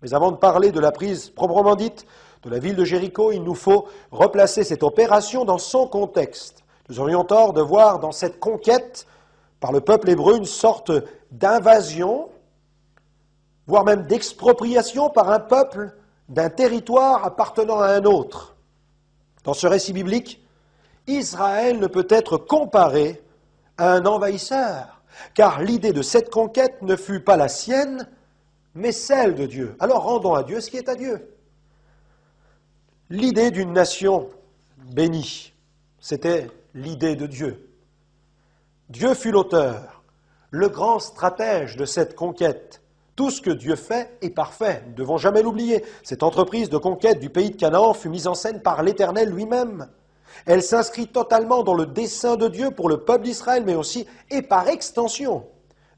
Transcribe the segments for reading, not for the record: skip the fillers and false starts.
Mais avant de parler de la prise proprement dite de la ville de Jéricho, il nous faut replacer cette opération dans son contexte. Nous aurions tort de voir dans cette conquête par le peuple hébreu une sorte d'invasion, voire même d'expropriation par un peuple d'un territoire appartenant à un autre. Dans ce récit biblique, Israël ne peut être comparé à un envahisseur, car l'idée de cette conquête ne fut pas la sienne, mais celle de Dieu. Alors rendons à Dieu ce qui est à Dieu. L'idée d'une nation bénie, c'était l'idée de Dieu. Dieu fut l'auteur, le grand stratège de cette conquête. Tout ce que Dieu fait est parfait, nous ne devons jamais l'oublier. Cette entreprise de conquête du pays de Canaan fut mise en scène par l'Éternel lui-même. Elle s'inscrit totalement dans le dessein de Dieu pour le peuple d'Israël, mais aussi, et par extension,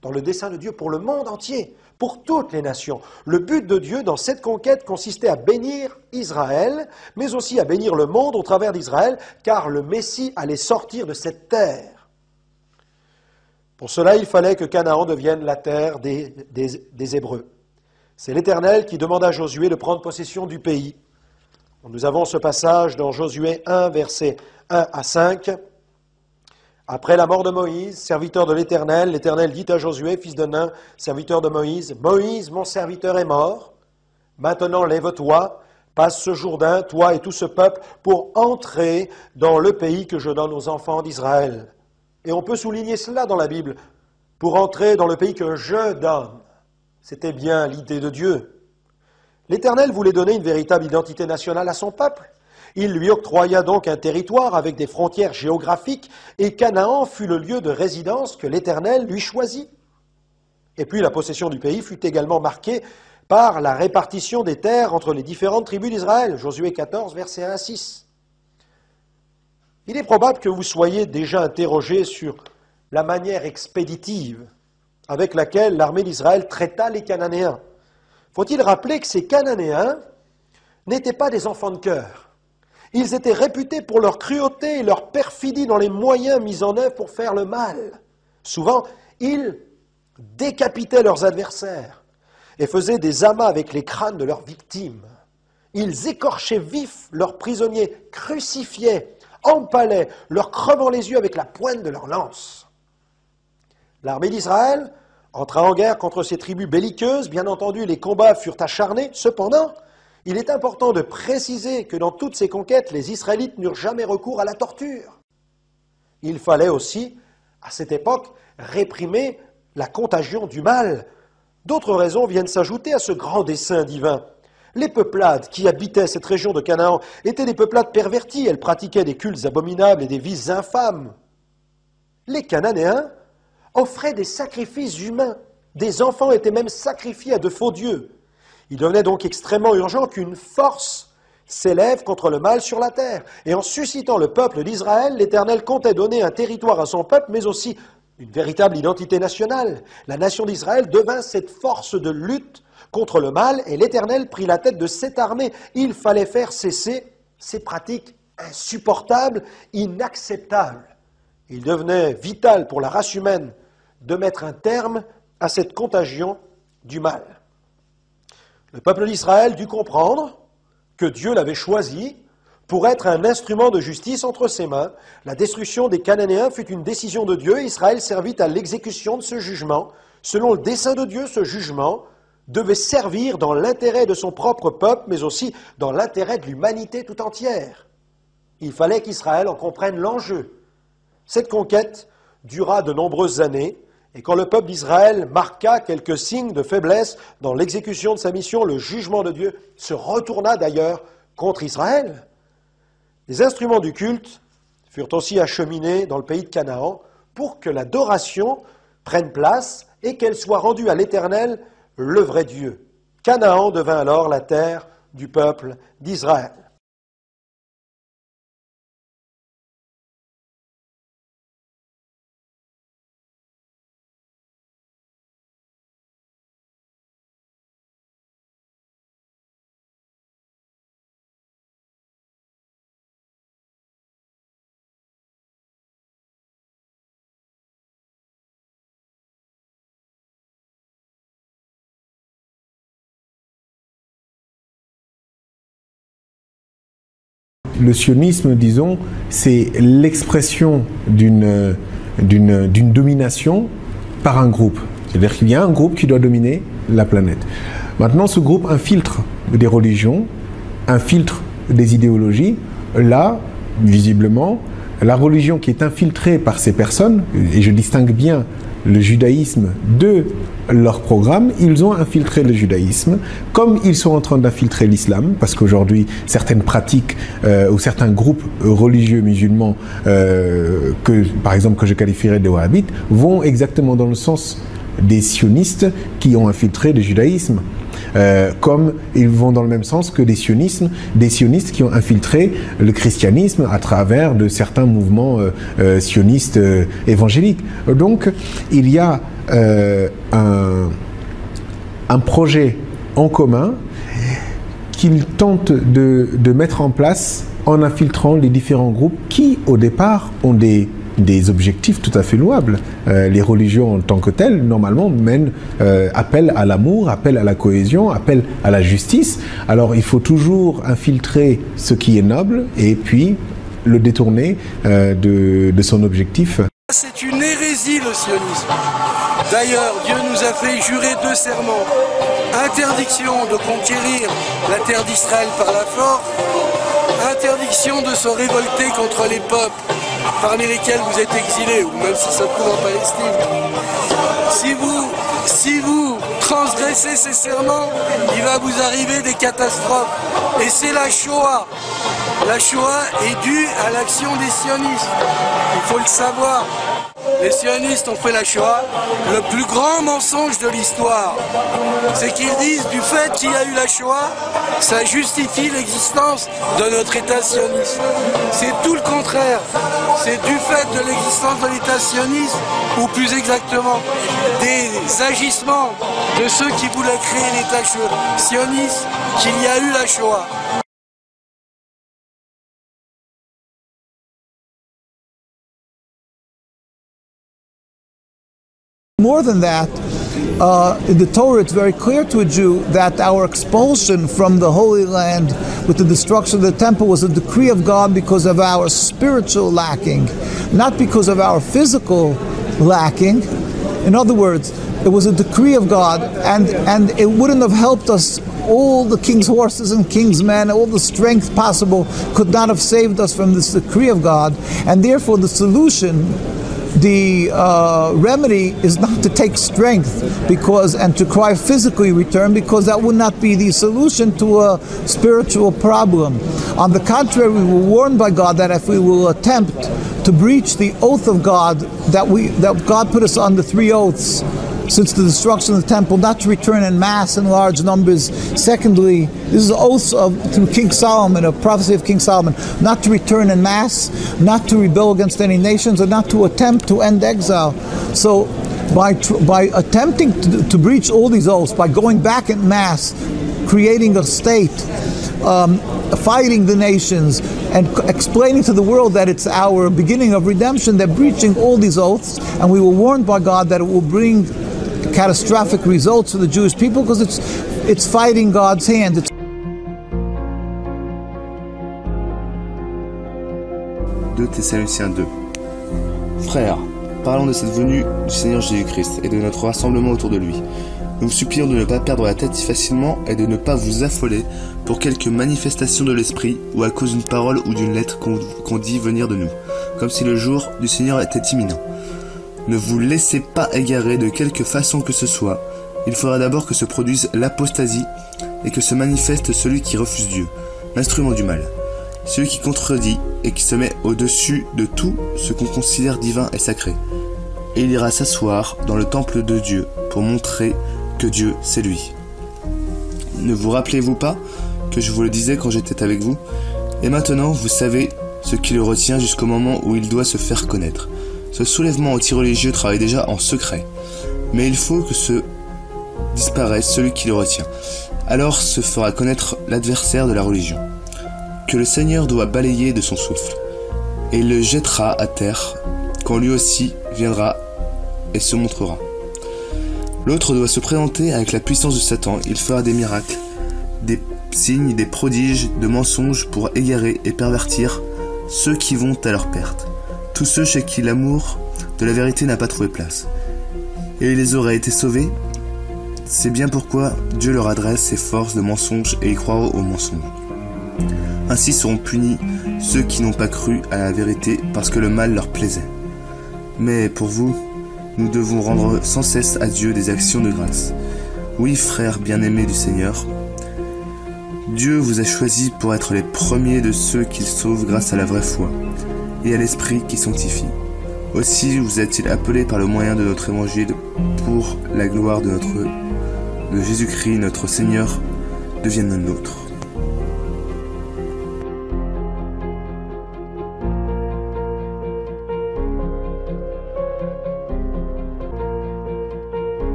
dans le dessein de Dieu pour le monde entier, pour toutes les nations. Le but de Dieu dans cette conquête consistait à bénir Israël, mais aussi à bénir le monde au travers d'Israël, car le Messie allait sortir de cette terre. Pour cela, il fallait que Canaan devienne la terre des Hébreux. C'est l'Éternel qui demanda à Josué de prendre possession du pays. Nous avons ce passage dans Josué 1, versets 1 à 5. Après la mort de Moïse, serviteur de l'Éternel, l'Éternel dit à Josué, fils de Nun, serviteur de Moïse, « Moïse, mon serviteur, est mort. Maintenant, lève-toi, passe ce Jourdain, toi et tout ce peuple, pour entrer dans le pays que je donne aux enfants d'Israël. » Et on peut souligner cela dans la Bible, pour entrer dans le pays que je donne. C'était bien l'idée de Dieu. L'Éternel voulait donner une véritable identité nationale à son peuple. Il lui octroya donc un territoire avec des frontières géographiques, et Canaan fut le lieu de résidence que l'Éternel lui choisit. Et puis la possession du pays fut également marquée par la répartition des terres entre les différentes tribus d'Israël. Josué 14, versets 1 à 6. Il est probable que vous soyez déjà interrogé sur la manière expéditive avec laquelle l'armée d'Israël traita les Cananéens. Faut-il rappeler que ces Cananéens n'étaient pas des enfants de cœur. Ils étaient réputés pour leur cruauté et leur perfidie dans les moyens mis en œuvre pour faire le mal. Souvent, ils décapitaient leurs adversaires et faisaient des amas avec les crânes de leurs victimes. Ils écorchaient vifs leurs prisonniers, crucifiaient, empalaient, leur crevant les yeux avec la pointe de leur lance. L'armée d'Israël entra en guerre contre ces tribus belliqueuses. Bien entendu, les combats furent acharnés. Cependant, il est important de préciser que dans toutes ces conquêtes, les Israélites n'eurent jamais recours à la torture. Il fallait aussi, à cette époque, réprimer la contagion du mal. D'autres raisons viennent s'ajouter à ce grand dessein divin. Les peuplades qui habitaient cette région de Canaan étaient des peuplades perverties. Elles pratiquaient des cultes abominables et des vices infâmes. Les Cananéens offraient des sacrifices humains. Des enfants étaient même sacrifiés à de faux dieux. Il devenait donc extrêmement urgent qu'une force s'élève contre le mal sur la terre. Et en suscitant le peuple d'Israël, l'Éternel comptait donner un territoire à son peuple, mais aussi une véritable identité nationale. La nation d'Israël devint cette force de lutte contre le mal, et l'Éternel prit la tête de cette armée. Il fallait faire cesser ces pratiques insupportables, inacceptables. Il devenait vital pour la race humaine de mettre un terme à cette contagion du mal. Le peuple d'Israël dut comprendre que Dieu l'avait choisi pour être un instrument de justice entre ses mains. La destruction des Cananéens fut une décision de Dieu et Israël servit à l'exécution de ce jugement. Selon le dessein de Dieu, ce jugement devait servir dans l'intérêt de son propre peuple, mais aussi dans l'intérêt de l'humanité tout entière. Il fallait qu'Israël en comprenne l'enjeu. Cette conquête dura de nombreuses années. Et quand le peuple d'Israël marqua quelques signes de faiblesse dans l'exécution de sa mission, le jugement de Dieu se retourna d'ailleurs contre Israël. Les instruments du culte furent aussi acheminés dans le pays de Canaan pour que l'adoration prenne place et qu'elle soit rendue à l'Éternel, le vrai Dieu. Canaan devint alors la terre du peuple d'Israël. le sionisme, disons, c'est l'expression d'une domination par un groupe. C'est-à-dire qu'il y a un groupe qui doit dominer la planète. Maintenant, ce groupe infiltre des religions, infiltre des idéologies. Là, visiblement, la religion qui est infiltrée par ces personnes, et je distingue bien le judaïsme de leur programme, ils ont infiltré le judaïsme, comme ils sont en train d'infiltrer l'islam, parce qu'aujourd'hui, certaines pratiques ou certains groupes religieux musulmans, par exemple, que je qualifierais de wahhabites, vont exactement dans le sens des sionistes qui ont infiltré le judaïsme. Comme ils vont dans le même sens que des sionistes qui ont infiltré le christianisme à travers de certains mouvements sionistes évangéliques. Donc, il y a un projet en commun qu'ils tentent de mettre en place en infiltrant les différents groupes qui, au départ, ont des objectifs tout à fait louables. Les religions en tant que telles, normalement, appellent à l'amour, appellent à la cohésion, appellent à la justice. Alors, il faut toujours infiltrer ce qui est noble et puis le détourner de son objectif. C'est une hérésie, le sionisme. D'ailleurs, Dieu nous a fait jurer 2 serments. Interdiction de conquérir la terre d'Israël par la force, interdiction de se révolter contre les peuples parmi lesquels vous êtes exilés, ou même si ça se trouve en Palestine. Si vous transgressez ces serments, il va vous arriver des catastrophes. Et c'est la Shoah. La Shoah est due à l'action des sionistes. Il faut le savoir. Les sionistes ont fait la Shoah. Le plus grand mensonge de l'histoire, c'est qu'ils disent du fait qu'il y a eu la Shoah, ça justifie l'existence de notre État sioniste. C'est tout le contraire. C'est du fait de l'existence de l'État sioniste, ou plus exactement, des agissements de ceux qui voulaient créer l'État sioniste, qu'il y a eu la Shoah. More than that, in the Torah it's very clear to a Jew that our expulsion from the Holy Land with the destruction of the temple was a decree of God because of our spiritual lacking, not because of our physical lacking. In other words, it was a decree of God, and it wouldn't have helped us. All the king's horses and king's men, all the strength possible could not have saved us from this decree of God, and therefore the solution, the remedy is not to take strength and to cry physically return, because that would not be the solution to a spiritual problem. On the contrary, we were warned by God that if we will attempt to breach the oath of God, that God put us on the 3 oaths since the destruction of the temple, not to return in mass in large numbers. Secondly, this is oaths through King Solomon, a prophecy of King Solomon, not to return in mass, not to rebel against any nations, and not to attempt to end exile. So by attempting to breach all these oaths, by going back in mass, creating a state, fighting the nations, and explaining to the world that it's our beginning of redemption, they're breaching all these oaths, and we were warned by God that it will bring catastrophic results for the Jewish people because it's fighting God's hand. 2 Thessaloniciens 2. Frères, parlons de cette venue du Seigneur Jésus-Christ et de notre rassemblement autour de lui. Nous vous supplions de ne pas perdre la tête si facilement et de ne pas vous affoler pour quelques manifestations de l'esprit ou à cause d'une parole ou d'une lettre qu'on dit venir de nous, comme si le jour du Seigneur était imminent. Ne vous laissez pas égarer de quelque façon que ce soit. Il faudra d'abord que se produise l'apostasie et que se manifeste celui qui refuse Dieu, l'instrument du mal, celui qui contredit et qui se met au-dessus de tout ce qu'on considère divin et sacré. Et il ira s'asseoir dans le temple de Dieu pour montrer que Dieu, c'est lui. Ne vous rappelez-vous pas que je vous le disais quand j'étais avec vous? Et maintenant, vous savez ce qui le retient jusqu'au moment où il doit se faire connaître. Ce soulèvement anti-religieux travaille déjà en secret, mais il faut que se disparaisse celui qui le retient. Alors se fera connaître l'adversaire de la religion, que le Seigneur doit balayer de son souffle, et il le jettera à terre quand lui aussi viendra et se montrera. L'autre doit se présenter avec la puissance de Satan, il fera des miracles, des signes, des prodiges, de mensonges pour égarer et pervertir ceux qui vont à leur perte, tous ceux chez qui l'amour de la vérité n'a pas trouvé place. Et il les aurait été sauvés. C'est bien pourquoi Dieu leur adresse ses forces de mensonges et y croira aux mensonges. Ainsi seront punis ceux qui n'ont pas cru à la vérité parce que le mal leur plaisait. Mais pour vous, nous devons rendre sans cesse à Dieu des actions de grâce. Oui, frères bien-aimés du Seigneur, Dieu vous a choisis pour être les premiers de ceux qu'il sauve grâce à la vraie foi et à l'Esprit qui sanctifie. Aussi vous a-t-il appelé par le moyen de notre évangile pour la gloire de Jésus-Christ, notre Seigneur, devienne la nôtre.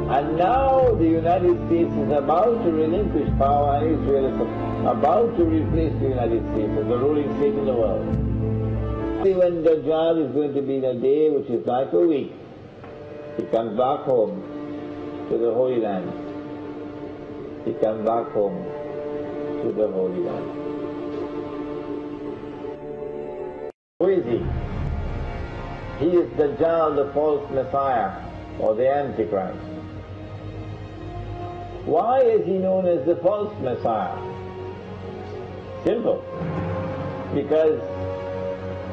And now the United States is about to relinquish power, and Israel is about to replace the United States as the ruling state in the world. When Dajjal is going to be in a day which is like a week, he comes back home to the Holy Land. He comes back home to the Holy Land. Who is he? He is Dajjal, the false Messiah, or the Antichrist. Why is he known as the false Messiah? Simple. Because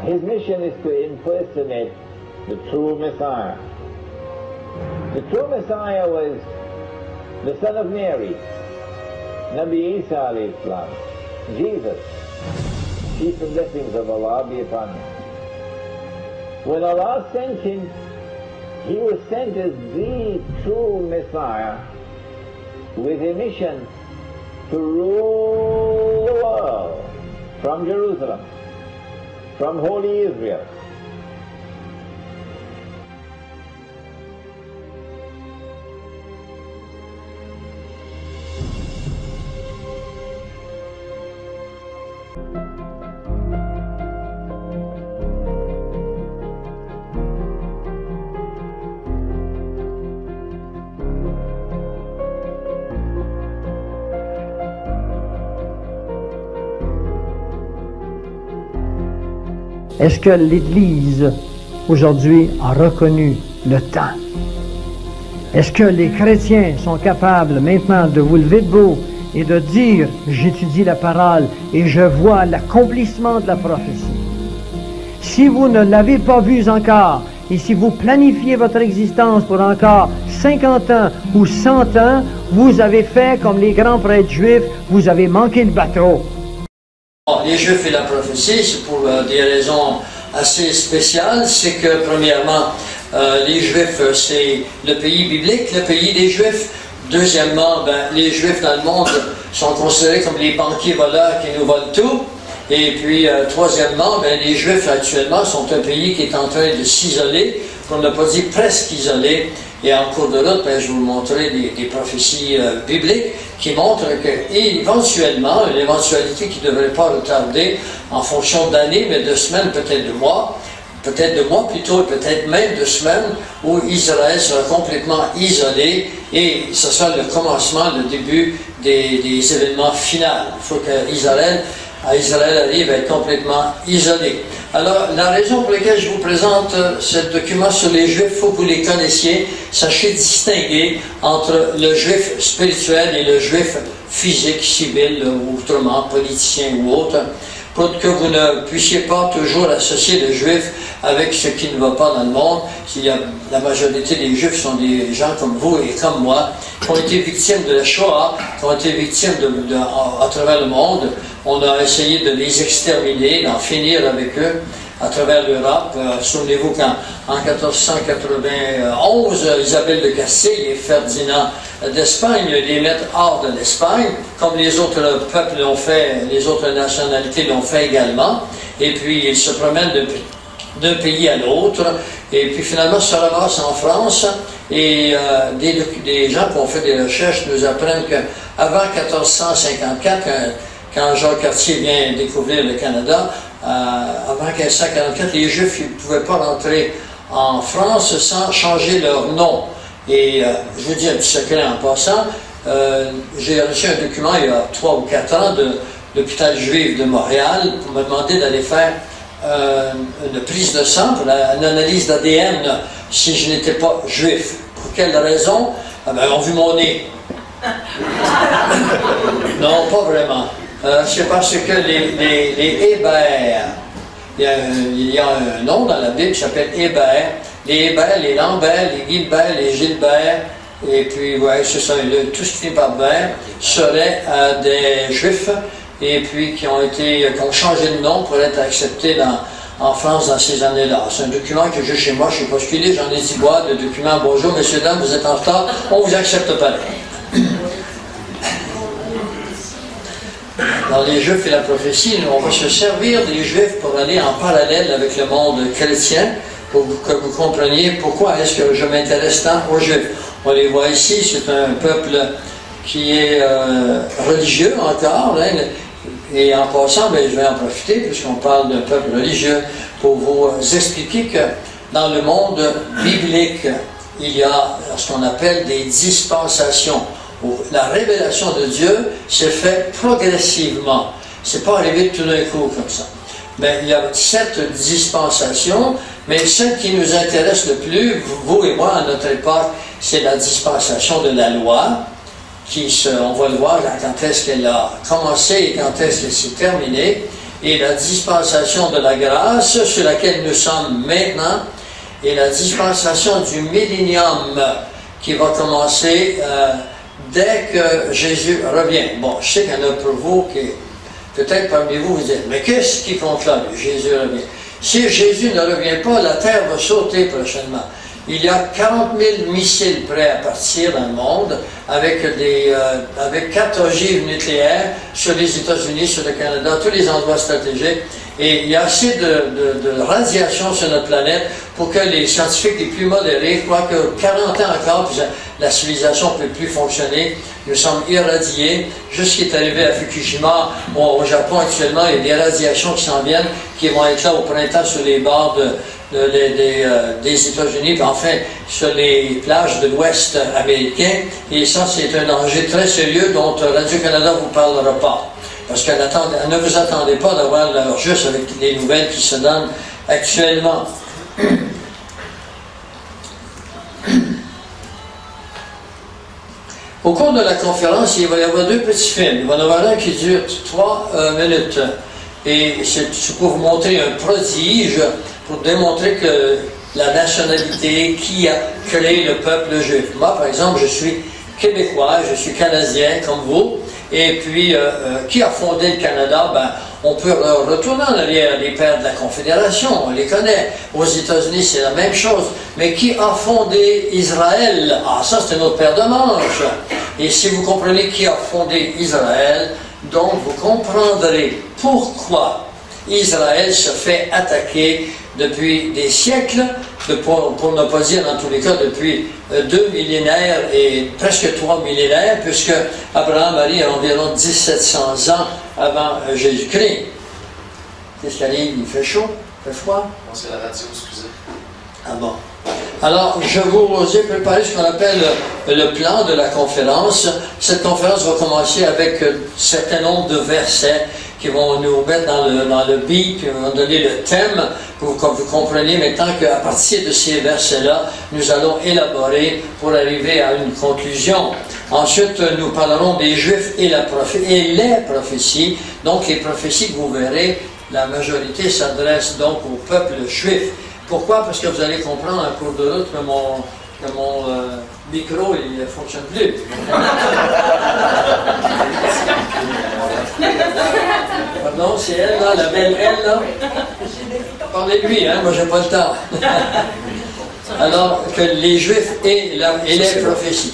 his mission is to impersonate the true Messiah. The true Messiah was the son of Mary, Nabi Isa alayhi salam, Jesus. Peace and blessings of Allah be upon him. When Allah sent him, he was sent as the true Messiah with a mission to rule the world from Jerusalem, from Holy Israel. Est-ce que l'Église aujourd'hui a reconnu le temps? Est-ce que les chrétiens sont capables maintenant de vous lever debout et de dire « J'étudie la parole et je vois l'accomplissement de la prophétie ». Si vous ne l'avez pas vu encore, et si vous planifiez votre existence pour encore 50 ans ou 100 ans, vous avez fait comme les grands prêtres juifs, vous avez manqué le bateau. Les Juifs et la prophétie, c'est pour des raisons assez spéciales. C'est que, premièrement, les Juifs, c'est le pays biblique, le pays des Juifs. Deuxièmement, les Juifs dans le monde sont considérés comme les banquiers voleurs qui nous volent tout. Et puis, troisièmement, les Juifs actuellement sont un pays qui est en train de s'isoler, pour ne pas dire presque isolé. Et en cours de route, je vais vous montrer des prophéties bibliques qui montrent qu'éventuellement, une éventualité qui ne devrait pas retarder en fonction d'années, mais de semaines, peut-être de mois plutôt, peut-être même de semaines, où Israël sera complètement isolé et ce sera le commencement, le début des événements finaux. Il faut qu'Israël arrive à être complètement isolé. Alors, la raison pour laquelle je vous présente ce document sur les Juifs, il faut que vous les connaissiez. Sachez distinguer entre le Juif spirituel et le Juif physique, civil, ou autrement, politicien ou autre, pour que vous ne puissiez pas toujours associer le Juif avec ce qui ne va pas dans le monde. La majorité des Juifs sont des gens comme vous et comme moi, qui ont été victimes de la Shoah, qui ont été victimes à travers le monde. On a essayé de les exterminer, d'en finir avec eux à travers l'Europe. Souvenez-vous qu'en 1491, Isabelle de Castille et Ferdinand d'Espagne les mettent hors de l'Espagne, comme les autres peuples l'ont fait, les autres nationalités l'ont fait également. Et puis ils se promènent d'un pays à l'autre, et puis finalement se ramassent en France, et des gens qui ont fait des recherches nous apprennent qu'avant 1454, quand Jacques Cartier vient découvrir le Canada, avant 1544, les Juifs ne pouvaient pas rentrer en France sans changer leur nom. Et je vous dis un petit secret en passant, j'ai reçu un document il y a 3 ou 4 ans de l'hôpital juif de Montréal pour me demander d'aller faire une prise de sang, pour une analyse d'ADN si je n'étais pas juif. Pour quelle raison? Ah ben, ils ont vu mon nez. Non, pas vraiment. C'est parce que les Hébert, il y a un nom dans la Bible qui s'appelle Hébert. Les Hébert, les Lambert, les Guilbert, les Gilbert, et puis, ouais, c'est ça, tout ce qui finit par Bert, seraient des Juifs, et puis qui ont changé de nom pour être acceptés en France dans ces années-là. C'est un document que j'ai chez moi, je ne sais pas ce qu'il est, j'en ai 10 boîtes de documents. Bonjour, messieurs, dames, vous êtes en retard, on ne vous accepte pas. Dans les Juifs et la prophétie, on va se servir des Juifs pour aller en parallèle avec le monde chrétien, pour que vous compreniez pourquoi est-ce que je m'intéresse tant aux Juifs. On les voit ici, c'est un peuple qui est religieux encore, hein, et en passant, ben, je vais en profiter, puisqu'on parle d'un peuple religieux, pour vous expliquer que dans le monde biblique, il y a ce qu'on appelle des dispensations. La révélation de Dieu s'est faite progressivement. C'est pas arrivé tout d'un coup comme ça. Mais il y a 7 dispensations, mais celle qui nous intéresse le plus, vous et moi, à notre époque, c'est la dispensation de la loi, on va le voir quand est-ce qu'elle a commencé et quand est-ce qu'elle s'est terminée, et la dispensation de la grâce, sur laquelle nous sommes maintenant, et la dispensation du millénium, qui va commencer dès que Jésus revient. Bon, je sais qu'il y en a pour vous qui, peut-être parmi vous, vous dites, mais qu'est-ce qui compte là, Jésus revient? Si Jésus ne revient pas, la terre va sauter prochainement. Il y a 40 000 missiles prêts à partir dans le monde avec 4 ogives nucléaires sur les États-Unis, sur le Canada, tous les endroits stratégiques. Et il y a assez de radiation sur notre planète pour que les scientifiques les plus modérés croient que 40 ans encore, puis la civilisation ne peut plus fonctionner. Nous sommes irradiés. Juste ce qui est arrivé à Fukushima, au Japon actuellement, il y a des radiations qui s'en viennent, qui vont être là au printemps sur les bords des États-Unis, puis enfin sur les plages de l'Ouest américain. Et ça, c'est un danger très sérieux dont Radio-Canada ne vous parlera pas. Parce que ne vous attendez pas d'avoir l'heure juste avec les nouvelles qui se donnent actuellement. Au cours de la conférence, il va y avoir 2 petits films. Il va y en avoir un qui dure 3 minutes. Et c'est pour vous montrer un prodige, pour démontrer que la nationalité, qui a créé le peuple juif. Moi, par exemple, je suis québécois, je suis canadien comme vous. Et puis, qui a fondé le Canada? Ben, on peut retourner en arrière, les pères de la Confédération, on les connaît. Aux États-Unis, c'est la même chose. Mais qui a fondé Israël? Ah, ça, c'est notre paire de manches. Et si vous comprenez qui a fondé Israël, donc vous comprendrez pourquoi Israël se fait attaquer depuis des siècles, pour ne pas dire dans tous les cas depuis 2 millénaires et presque 3 millénaires, puisque Abraham a environ 1700 ans avant Jésus-Christ. Qu'est-ce qu'il arrive? Il fait chaud? Il fait froid? Non, c'est la radio, excusez. Ah bon. Alors, je vous ai préparé ce qu'on appelle le plan de la conférence. Cette conférence va commencer avec un certain nombre de versets qui vont nous mettre dans le beat, qui vont donner le thème, pour que vous compreniez maintenant qu'à partir de ces versets-là, nous allons élaborer pour arriver à une conclusion. Ensuite, nous parlerons des Juifs et les prophéties. Donc, les prophéties que vous verrez, la majorité s'adresse donc au peuple juif. Pourquoi? Parce que vous allez comprendre en cours de route que mon micro, il ne fonctionne plus. Pardon, c'est elle, là, la belle elle, là. Parlez-lui, hein, moi j'ai pas le temps. Alors, que les Juifs et les prophéties.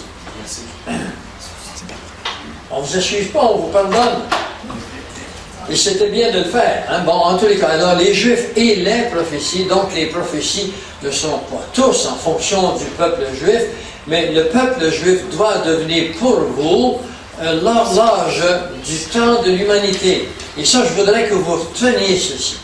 On ne vous excuse pas, on vous pardonne. et c'était bien de le faire. Hein. Bon, en tous les cas, alors les Juifs et les prophéties, donc les prophéties ne sont pas tous en fonction du peuple juif, mais le peuple juif doit devenir pour vous l'horloge du temps de l'humanité. Et ça, je voudrais que vous reteniez ceci.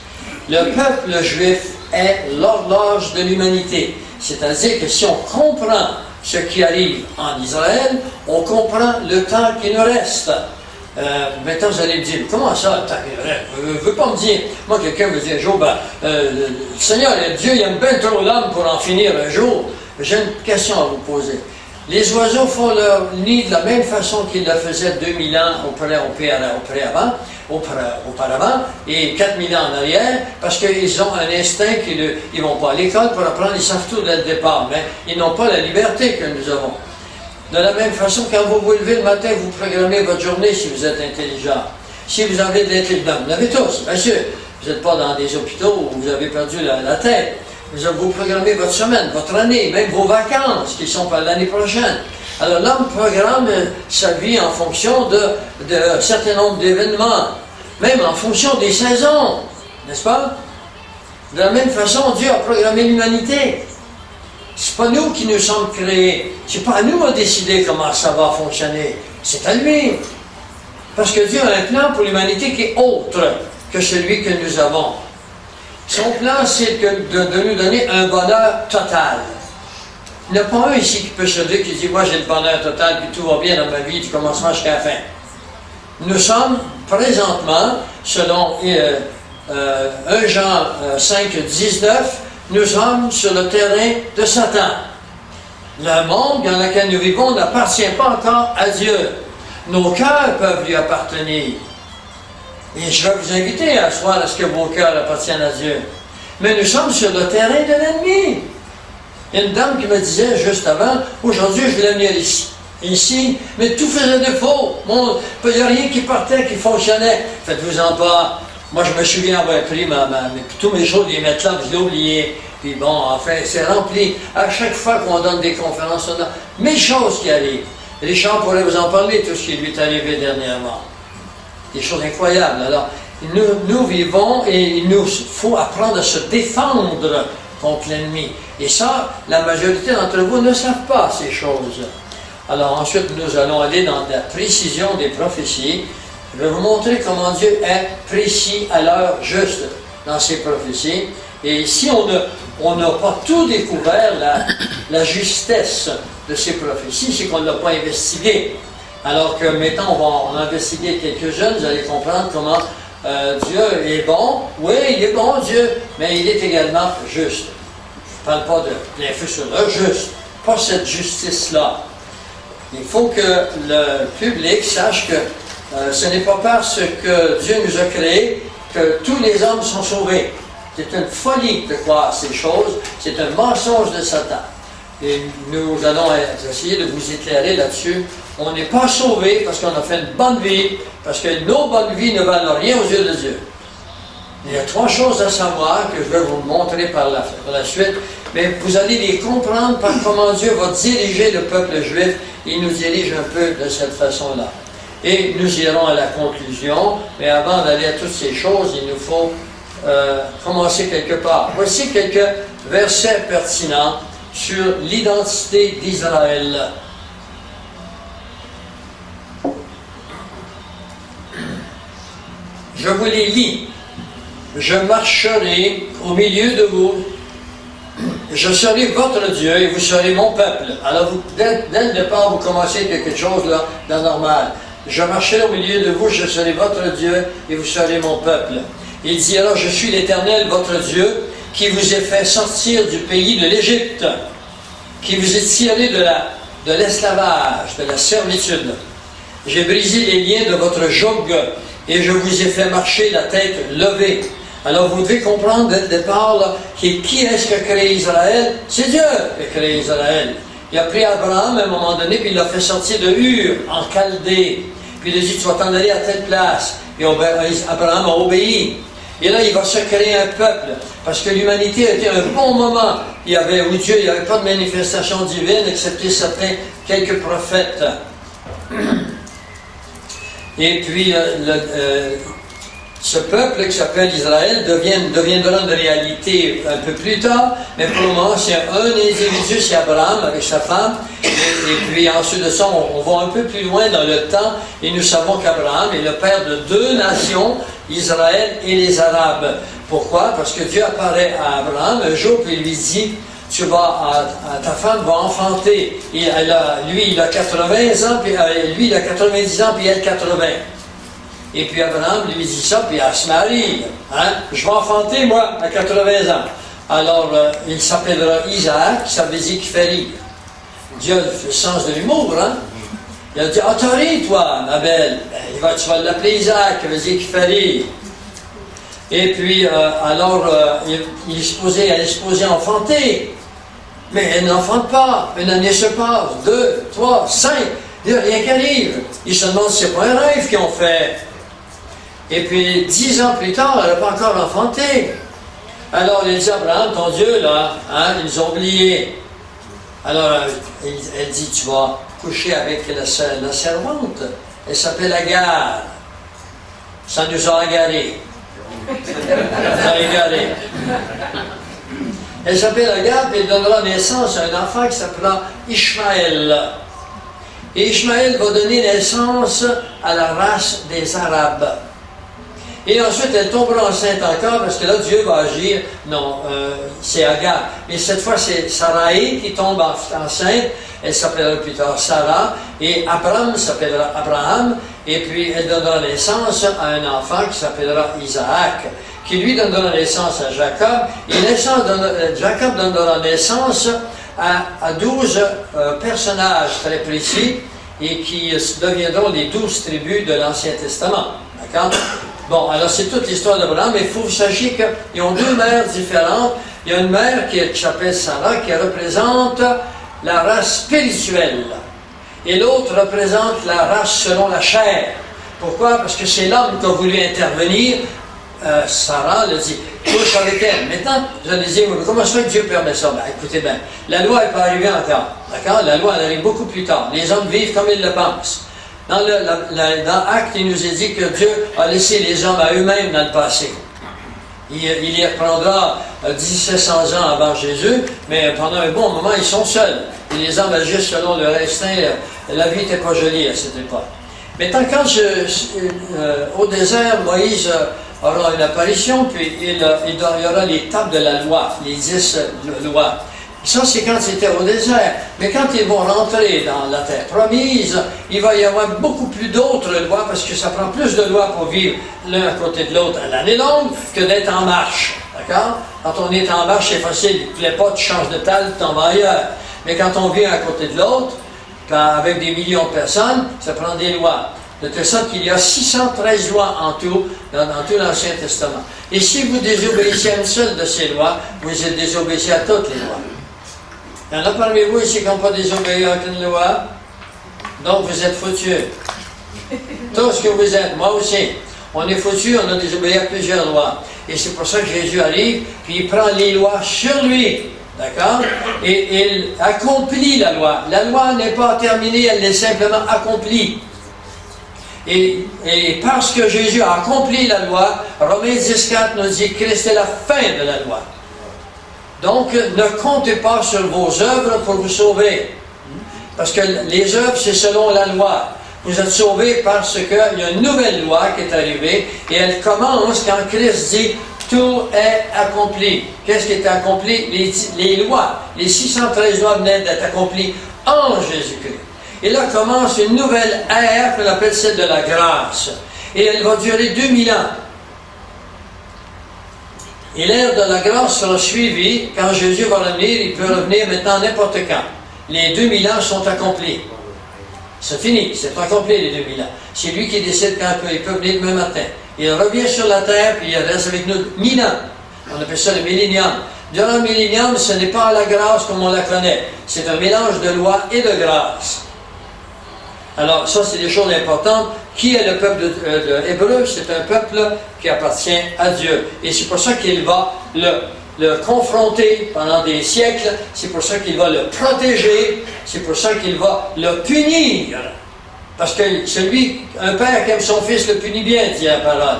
Le peuple juif est l'horloge de l'humanité. C'est-à-dire que si on comprend ce qui arrive en Israël, on comprend le temps qui nous reste. Maintenant, vous allez me dire, comment ça, le temps qui nous reste? Vous ne veut pas me dire, moi, quelqu'un me dit un jour, le Seigneur, Dieu, il aime bien trop l'homme pour en finir un jour. J'ai une question à vous poser. Les oiseaux font leur nid de la même façon qu'ils le faisaient 2000 ans auparavant et 4000 ans en arrière, parce qu'ils ont un instinct qu'ils ne vont pas à l'école pour apprendre, ils savent tout dès le départ, mais ils n'ont pas la liberté que nous avons. De la même façon, quand vous vous levez le matin, vous programmez votre journée si vous êtes intelligent. Si vous avez de l'intelligence, vous l'avez tous, bien sûr. Vous n'êtes pas dans des hôpitaux où vous avez perdu la tête. Vous programmez votre semaine, votre année, même vos vacances qui sont pour l'année prochaine. Alors l'homme programme sa vie en fonction d'un certain nombre d'événements, même en fonction des saisons, n'est-ce pas? De la même façon, Dieu a programmé l'humanité. C'est pas nous qui nous sommes créés. C'est pas à nous de décider comment ça va fonctionner. C'est à lui. Parce que Dieu a un plan pour l'humanité qui est autre que celui que nous avons. Son plan, c'est de nous donner un bonheur total. Il n'y en a pas un ici qui peut se dire, qui dit, moi j'ai le bonheur total, puis tout va bien dans ma vie du commencement jusqu'à la fin. Nous sommes présentement, selon 1 Jean 5, 19, nous sommes sur le terrain de Satan. Le monde dans lequel nous vivons n'appartient pas encore à Dieu. Nos cœurs peuvent lui appartenir. Et je vais vous inviter à soir à ce que vos cœurs appartiennent à Dieu. Mais nous sommes sur le terrain de l'ennemi. Il y a une dame qui me disait juste avant, aujourd'hui je voulais venir ici, mais tout faisait défaut. Il n'y a rien qui partait, qui fonctionnait. Faites-vous-en pas. Moi je me souviens avoir pris tous mes jours, les mettre là, je l'ai oublié. Puis bon, enfin, c'est rempli. À chaque fois qu'on donne des conférences, on a mille choses qui arrivent. Richard pourrait vous en parler, tout ce qui lui est arrivé dernièrement. Des choses incroyables. Alors, nous vivons et il nous faut apprendre à se défendre contre l'ennemi. Et ça, la majorité d'entre vous ne savent pas ces choses. Alors ensuite, nous allons aller dans la précision des prophéties. Je vais vous montrer comment Dieu est précis à l'heure juste dans ses prophéties. Et si on n'a pas tout découvert, la justesse de ces prophéties, c'est qu'on ne l'a pas investigué. Alors que maintenant, on va investiguer quelques-unes, vous allez comprendre comment Dieu est bon. Oui, il est bon, Dieu, mais il est également juste. Je ne parle pas de l'infus sur le juste, pas cette justice-là. Il faut que le public sache que ce n'est pas parce que Dieu nous a créés que tous les hommes sont sauvés. C'est une folie de croire ces choses, c'est un mensonge de Satan. Et nous allons essayer de vous éclairer là-dessus. On n'est pas sauvé parce qu'on a fait une bonne vie, parce que nos bonnes vies ne valent rien aux yeux de Dieu. Il y a trois choses à savoir que je vais vous montrer par la suite, mais vous allez les comprendre par comment Dieu va diriger le peuple juif. Il nous dirige un peu de cette façon-là. Et nous irons à la conclusion, mais avant d'aller à toutes ces choses, il nous faut commencer quelque part. Voici quelques versets pertinents sur l'identité d'Israël. Je vous les lis. Je marcherai au milieu de vous. Je serai votre Dieu et vous serez mon peuple. Alors, dès le départ, vous commencez quelque chose là, d'anormal. Je marcherai au milieu de vous, je serai votre Dieu et vous serez mon peuple. Il dit alors, je suis l'Éternel, votre Dieu, qui vous ai fait sortir du pays de l'Égypte, qui vous ai tiré de l'esclavage, de la servitude. J'ai brisé les liens de votre joug et je vous ai fait marcher la tête levée. Alors vous devez comprendre dès le départ là, qui est-ce qui a créé Israël? C'est Dieu qui a créé Israël. Il a pris Abraham à un moment donné, puis il l'a fait sortir de Ur, en Chaldée. Puis il a dit, tu vas t'en aller à telle place. Et Abraham a obéi. Et là, il va se créer un peuple. Parce que l'humanité a été un bon moment. Où Dieu, il n'y avait pas de manifestation divine, excepté quelques prophètes. Et puis, Ce peuple qui s'appelle Israël deviendra une réalité un peu plus tard, mais pour le moment, c'est un individu, c'est Abraham avec sa femme, et puis ensuite de ça, on va un peu plus loin dans le temps, et nous savons qu'Abraham est le père de 2 nations, Israël et les Arabes. Pourquoi? Parce que Dieu apparaît à Abraham un jour, puis il lui dit, ta femme va enfanter. Et lui, il a 80 ans, puis lui, il a 90 ans, puis elle 80. Et puis Abraham lui dit ça, puis elle se marie. Hein? Je vais enfanter, moi, à 80 ans. Alors, il s'appellera Isaac, ça veut dire qu'il fait rire. Dieu a le sens de l'humour, hein? Il a dit, ah, t'as ri, toi, ma belle. Ben, tu vas l'appeler Isaac, ça veut dire qu'il fait rire. Et puis, elle est supposée enfanter. Mais elle n'enfante pas. Une année se passe, 2, 3, 5. Il n'y a rien qui arrive. Ils se demandent si ce n'est pas un rêve qu'ils ont fait. Et puis, 10 ans plus tard, elle n'a pas encore enfanté. Alors, il dit, Abraham, ton Dieu, là, hein, ils nous ont oubliés. Alors, elle dit, tu vas coucher avec la servante. Elle s'appelle Agar. Ça nous a égarés. Ça a égaré. Elle s'appelle Agar, puis elle donnera naissance à un enfant qui s'appellera Ishmaël. Et Ishmaël va donner naissance à la race des Arabes. Et ensuite, elle tombera enceinte encore, parce que là, Dieu va agir. Non, c'est Agar. Mais cette fois, c'est Sarai qui tombe enceinte. Elle s'appellera plus tard Sarah. Et Abraham s'appellera Abraham. Et puis, elle donnera naissance à un enfant qui s'appellera Isaac, qui lui donnera naissance à Jacob. Et Jacob donnera naissance à 12 personnages très précis et qui deviendront les 12 tribus de l'Ancien Testament. D'accord? Bon, alors c'est toute l'histoire d'Abraham, mais il faut que vous sachiez qu'ils ont 2 mères différentes. Il y a une mère qui s'appelle Sarah, qui représente la race spirituelle. Et l'autre représente la race selon la chair. Pourquoi? Parce que c'est l'homme qui a voulu intervenir. Sarah le dit, couche avec elle. Maintenant, vous allez dire, mais comment ça fait que Dieu permet ça? Ben, écoutez bien, la loi n'est pas arrivée encore. D'accord? La loi, elle arrive beaucoup plus tard. Les hommes vivent comme ils le pensent. Dans Actes, il nous est dit que Dieu a laissé les hommes à eux-mêmes dans le passé. Il y reprendra 1700 ans avant Jésus, mais pendant un bon moment, ils sont seuls. Et les hommes agissent selon leur instinct. La vie n'était pas jolie à cette époque. Maintenant, quand au désert, Moïse aura une apparition, puis il y aura les tables de la loi, les 10 lois. Ça, c'est quand ils étaient au désert. Mais quand ils vont rentrer dans la terre promise, il va y avoir beaucoup plus d'autres lois, parce que ça prend plus de lois pour vivre l'un à côté de l'autre à l'année longue que d'être en marche. D'accord? Quand on est en marche, c'est facile, il ne te plaît pas, tu changes de table, tu t'en vas ailleurs. Mais quand on vit à côté de l'autre, avec des millions de personnes, ça prend des lois. De telle sorte qu'il y a 613 lois en tout, dans tout l'Ancien Testament. Et si vous désobéissez à une seule de ces lois, vous êtes désobéissé à toutes les lois. Il y en a parmi vous ici qui n'ont pas désobéi à aucune loi, donc vous êtes foutus. Tout ce que vous êtes, moi aussi. On est foutus, on a désobéi à plusieurs lois. Et c'est pour ça que Jésus arrive, puis il prend les lois sur lui. D'accord? Et il accomplit la loi. La loi n'est pas terminée, elle est simplement accomplie. Et parce que Jésus a accompli la loi, Romains 10,4 nous dit que Christ est la fin de la loi. Donc, ne comptez pas sur vos œuvres pour vous sauver. Parce que les œuvres, c'est selon la loi. Vous êtes sauvés parce qu'il y a une nouvelle loi qui est arrivée et elle commence quand Christ dit « Tout est accompli ». Qu'est-ce qui est accompli? Les lois. Les 613 lois venaient d'être accomplies en Jésus-Christ. Et là commence une nouvelle ère qu'on appelle celle de la grâce. Et elle va durer 2000 ans. Et l'ère de la grâce sera suivie. Quand Jésus va revenir, il peut revenir maintenant n'importe quand. Les 2000 ans sont accomplis. C'est fini, c'est accompli les 2000 ans. C'est lui qui décide quand il peut venir demain matin. Il revient sur la terre, puis il reste avec nous 1000 ans. On appelle ça le millénium. Durant le millénium, ce n'est pas la grâce comme on la connaît. C'est un mélange de loi et de grâce. Alors, ça, c'est des choses importantes. Qui est le peuple de Hébreu? C'est un peuple qui appartient à Dieu. Et c'est pour ça qu'il va le confronter pendant des siècles. C'est pour ça qu'il va le protéger. C'est pour ça qu'il va le punir. Parce que un père qui aime son fils le punit bien, dit la parole.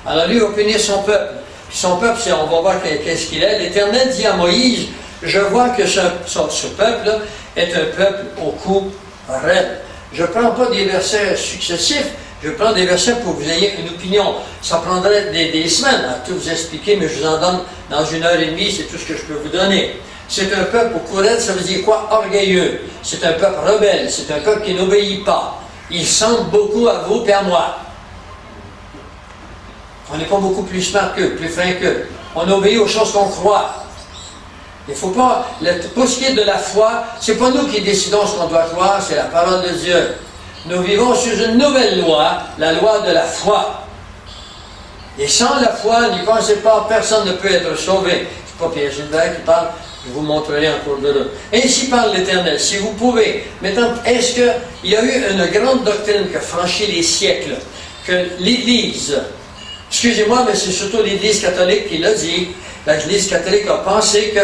Alors lui va punir son peuple. Puis son peuple, on va voir qu'est-ce qu'il est. L'Éternel dit à Moïse, je vois que ce peuple est un peuple au cou raide. Je ne prends pas des versets successifs, je prends des versets pour que vous ayez une opinion. Ça prendrait des semaines à tout vous expliquer, mais je vous en donne dans 1h30, c'est tout ce que je peux vous donner. C'est un peuple au cou raide, ça veut dire quoi? Orgueilleux. C'est un peuple rebelle, c'est un peuple qui n'obéit pas. Il ressemble beaucoup à vous et à moi. On n'est pas beaucoup plus smart qu'eux, plus fin qu'eux. On obéit aux choses qu'on croit. Il ne faut pas, pour ce qui est de la foi, ce n'est pas nous qui décidons ce qu'on doit croire, c'est la parole de Dieu. Nous vivons sur une nouvelle loi, la loi de la foi. Et sans la foi, n'y pensez pas, personne ne peut être sauvé. Ce n'est pas Pierre Gilbert qui parle, je vous montrerai en cours de route. Ainsi parle l'Éternel, si vous pouvez. Maintenant, est-ce qu'il y a eu une grande doctrine qui a franchi les siècles, que l'Église, excusez-moi, mais c'est surtout l'Église catholique qui l'a dit, l'Église catholique a pensé que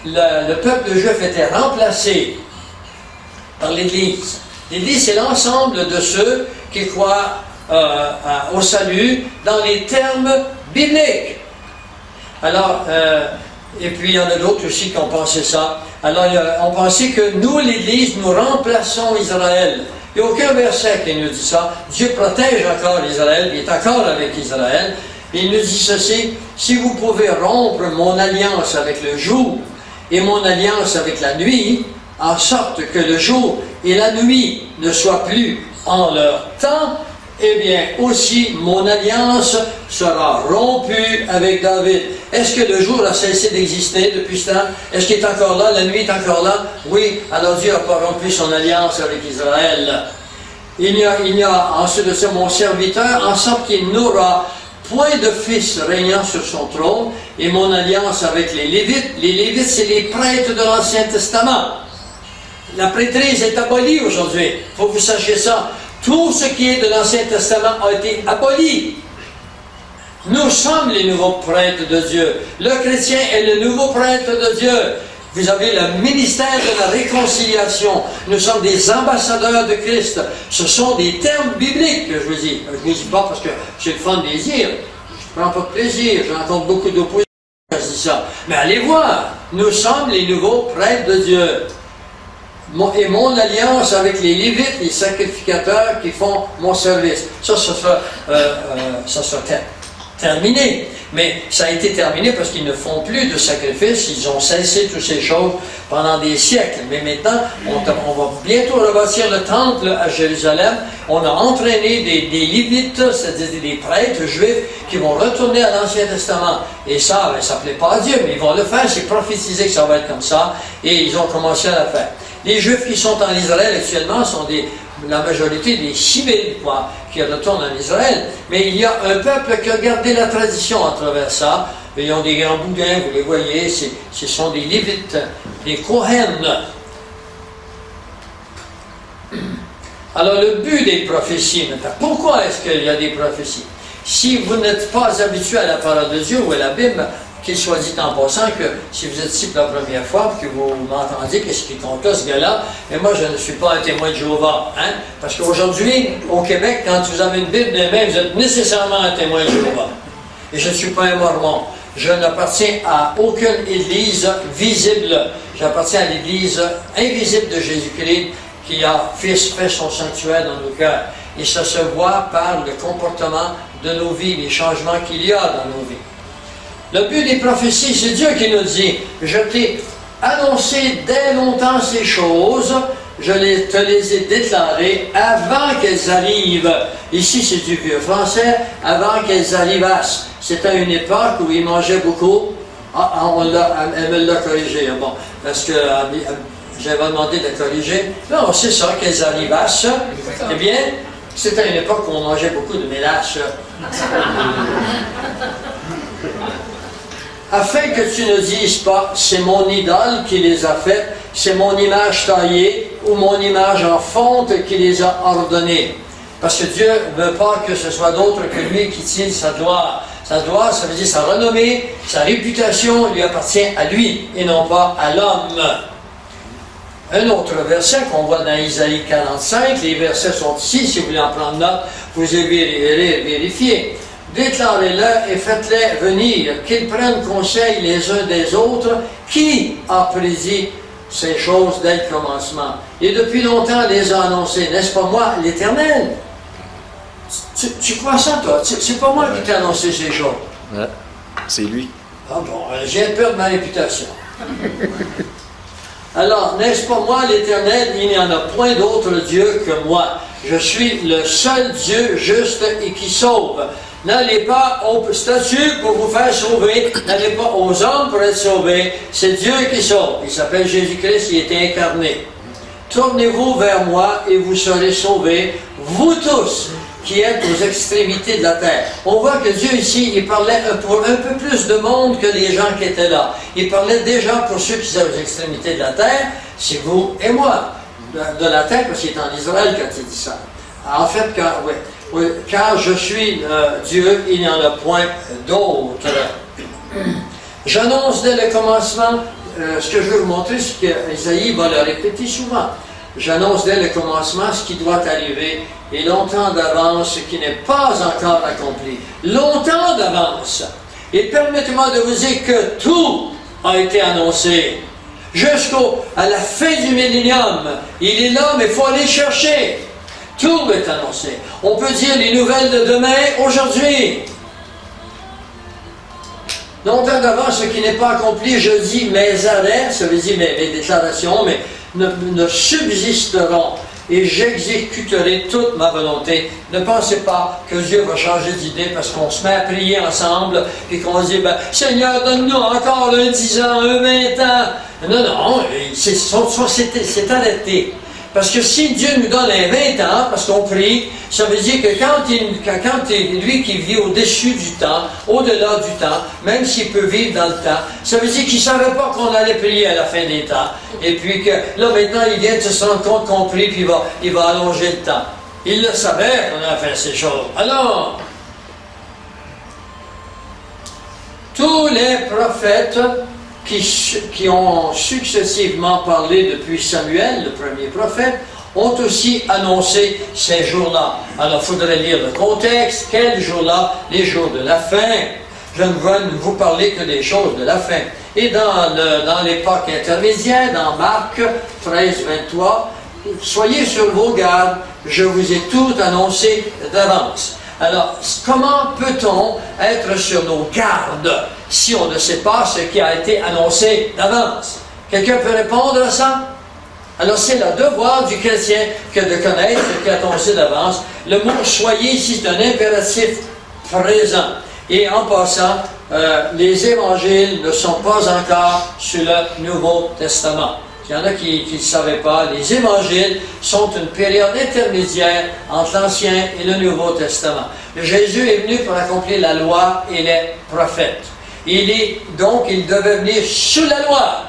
le peuple juif était remplacé par l'Église. L'Église, c'est l'ensemble de ceux qui croient au salut dans les termes bibliques. Alors, et puis il y en a d'autres aussi qui ont pensé ça. Alors, on pensait que nous, l'Église, nous remplaçons Israël. Il n'y a aucun verset qui nous dit ça. Dieu protège encore Israël, il est encore avec Israël. Il nous dit ceci, si vous pouvez rompre mon alliance avec le jour et mon alliance avec la nuit, en sorte que le jour et la nuit ne soient plus en leur temps, eh bien aussi mon alliance sera rompue avec David. Est-ce que le jour a cessé d'exister depuis ce temps? Est-ce qu'il est encore là? La nuit est encore là? Oui, alors Dieu n'a pas rompu son alliance avec Israël. Il y a ensuite de ça mon serviteur, en sorte qu'il n'aura point de fils régnant sur son trône, et mon alliance avec les Lévites. Les Lévites, c'est les prêtres de l'Ancien Testament. La prêtrise est abolie aujourd'hui. Il faut que vous sachiez ça. Tout ce qui est de l'Ancien Testament a été aboli. Nous sommes les nouveaux prêtres de Dieu. Le chrétien est le nouveau prêtre de Dieu. Vous avez le ministère de la réconciliation. Nous sommes des ambassadeurs de Christ. Ce sont des termes bibliques que je vous dis. Je ne vous dis pas parce que j'ai le fun de les dire. Je ne prends pas de plaisir. Je rencontre beaucoup d'opposition quand je dis ça. Mais allez voir. Nous sommes les nouveaux prêtres de Dieu. Et mon alliance avec les Lévites, les sacrificateurs qui font mon service. Ça sera terminé. Mais ça a été terminé parce qu'ils ne font plus de sacrifices. Ils ont cessé toutes ces choses pendant des siècles. Mais maintenant, on va bientôt rebâtir le temple à Jérusalem. On a entraîné des Lévites, c'est-à-dire des prêtres juifs qui vont retourner à l'Ancien Testament. Et ça ne plaît pas à Dieu, mais ils vont le faire. C'est prophétisé que ça va être comme ça. Et ils ont commencé à le faire. Les Juifs qui sont en Israël actuellement sont la majorité des civils, qui retournent en Israël. Mais il y a un peuple qui a gardé la tradition à travers ça. Ils ont des grands boudins, vous les voyez, ce sont des Lévites, des Kohen. Alors le but des prophéties, maintenant, pourquoi est-ce qu'il y a des prophéties? Si vous n'êtes pas habitué à la parole de Dieu ou à la Bible, qu'il soit dit en passant que si vous êtes ici pour la première fois, que vous m'entendez, qu'est-ce qui compte là, ce gars-là, mais moi je ne suis pas un témoin de Jéhovah. Hein? Parce qu'aujourd'hui, au Québec, quand vous avez une Bible dans les mains, vous êtes nécessairement un témoin de Jéhovah. Et je ne suis pas un mormon. Je n'appartiens à aucune église visible. J'appartiens à l'église invisible de Jésus-Christ qui a fait son sanctuaire dans nos cœurs. Et ça se voit par le comportement de nos vies, les changements qu'il y a dans nos vies. Le but des prophéties, c'est Dieu qui nous dit, je t'ai annoncé dès longtemps ces choses, je te les ai déclarées avant qu'elles arrivent. Ici, c'est du vieux français, avant qu'elles arrivassent. C'était une époque où ils mangeaient beaucoup. Elle me l'a corrigé, bon, parce que j'avais demandé de corriger. Non, c'est ça, qu'elles arrivassent. Eh bien, c'était une époque où on mangeait beaucoup de mélasse. Afin que tu ne dises pas, c'est mon idole qui les a faites, c'est mon image taillée ou mon image en fonte qui les a ordonnées. Parce que Dieu ne veut pas que ce soit d'autre que lui qui tire sa gloire. Sa gloire, ça veut dire sa renommée, sa réputation lui appartient à lui et non pas à l'homme. Un autre verset qu'on voit dans Isaïe 45, les versets sont ici, si vous voulez en prendre note, vous irez vérifier. déclarez-le et faites-les venir, qu'ils prennent conseil les uns des autres. Qui a prédit ces choses dès le commencement? Et depuis longtemps les a annoncées, n'est-ce pas moi, l'Éternel? Tu crois ça, toi? C'est pas moi qui t'ai annoncé ces choses. Ouais, c'est lui. Ah bon, j'ai peur de ma réputation. Alors, n'est-ce pas moi, l'Éternel? Il n'y en a point d'autre Dieu que moi. Je suis le seul Dieu juste et qui sauve. N'allez pas aux statues pour vous faire sauver. N'allez pas aux hommes pour être sauvés. C'est Dieu qui sauve. Il s'appelle Jésus-Christ, il était incarné. Tournez-vous vers moi et vous serez sauvés, vous tous qui êtes aux extrémités de la terre. On voit que Dieu ici, il parlait pour un peu plus de monde que les gens qui étaient là. Il parlait déjà pour ceux qui étaient aux extrémités de la terre, c'est vous et moi. De la terre, parce qu'il est en Israël quand il dit ça. En fait, car je suis Dieu, il n'y en a point d'autre. J'annonce dès le commencement, ce que je veux vous montrer, c'est qu'Ésaïe va le répéter souvent. J'annonce dès le commencement ce qui doit arriver, et longtemps d'avance ce qui n'est pas encore accompli. Longtemps d'avance. Et permettez-moi de vous dire que tout a été annoncé. Jusqu'à la fin du millénium. Il est là, mais il faut aller chercher. Tout est annoncé. On peut dire les nouvelles de demain, aujourd'hui. Longtemps d'avance, ce qui n'est pas accompli, je dis mes arrêts, ça veut dire mes déclarations, mais ne subsisteront. Et j'exécuterai toute ma volonté. Ne pensez pas que Dieu va changer d'idée parce qu'on se met à prier ensemble et qu'on se dit, ben, Seigneur, donne-nous encore un 10 ans, un 20 ans. Non, c'est arrêté. Parce que si Dieu nous donne un 20 ans, parce qu'on prie, ça veut dire que quand lui qui vit au-dessus du temps, au-delà du temps, même s'il peut vivre dans le temps, ça veut dire qu'il ne savait pas qu'on allait prier à la fin des temps. Et puis que là maintenant, il vient de se rendre compte qu'on prie, puis il va allonger le temps. Il le savait qu'on allait faire ces choses. Alors, tous les prophètes qui ont successivement parlé depuis Samuel, le premier prophète, ont aussi annoncé ces jours-là. Alors, il faudrait lire le contexte. Quels jours-là? Les jours de la fin. Je ne veux vous parler que des choses de la fin. Et dans l'époque intermédiaire, dans Marc 13, 23, soyez sur vos gardes, je vous ai tout annoncé d'avance. Alors, comment peut-on être sur nos gardes si on ne sait pas ce qui a été annoncé d'avance? Quelqu'un peut répondre à ça? Alors, c'est le devoir du chrétien que de connaître ce qui est annoncé d'avance. Le mot « soyez » ici, c'est un impératif présent. Et en passant, les évangiles ne sont pas encore sur le Nouveau Testament. Il y en a qui ne savaient pas. Les évangiles sont une période intermédiaire entre l'Ancien et le Nouveau Testament. Jésus est venu pour accomplir la loi et les prophètes. Donc, il devait venir sous la loi.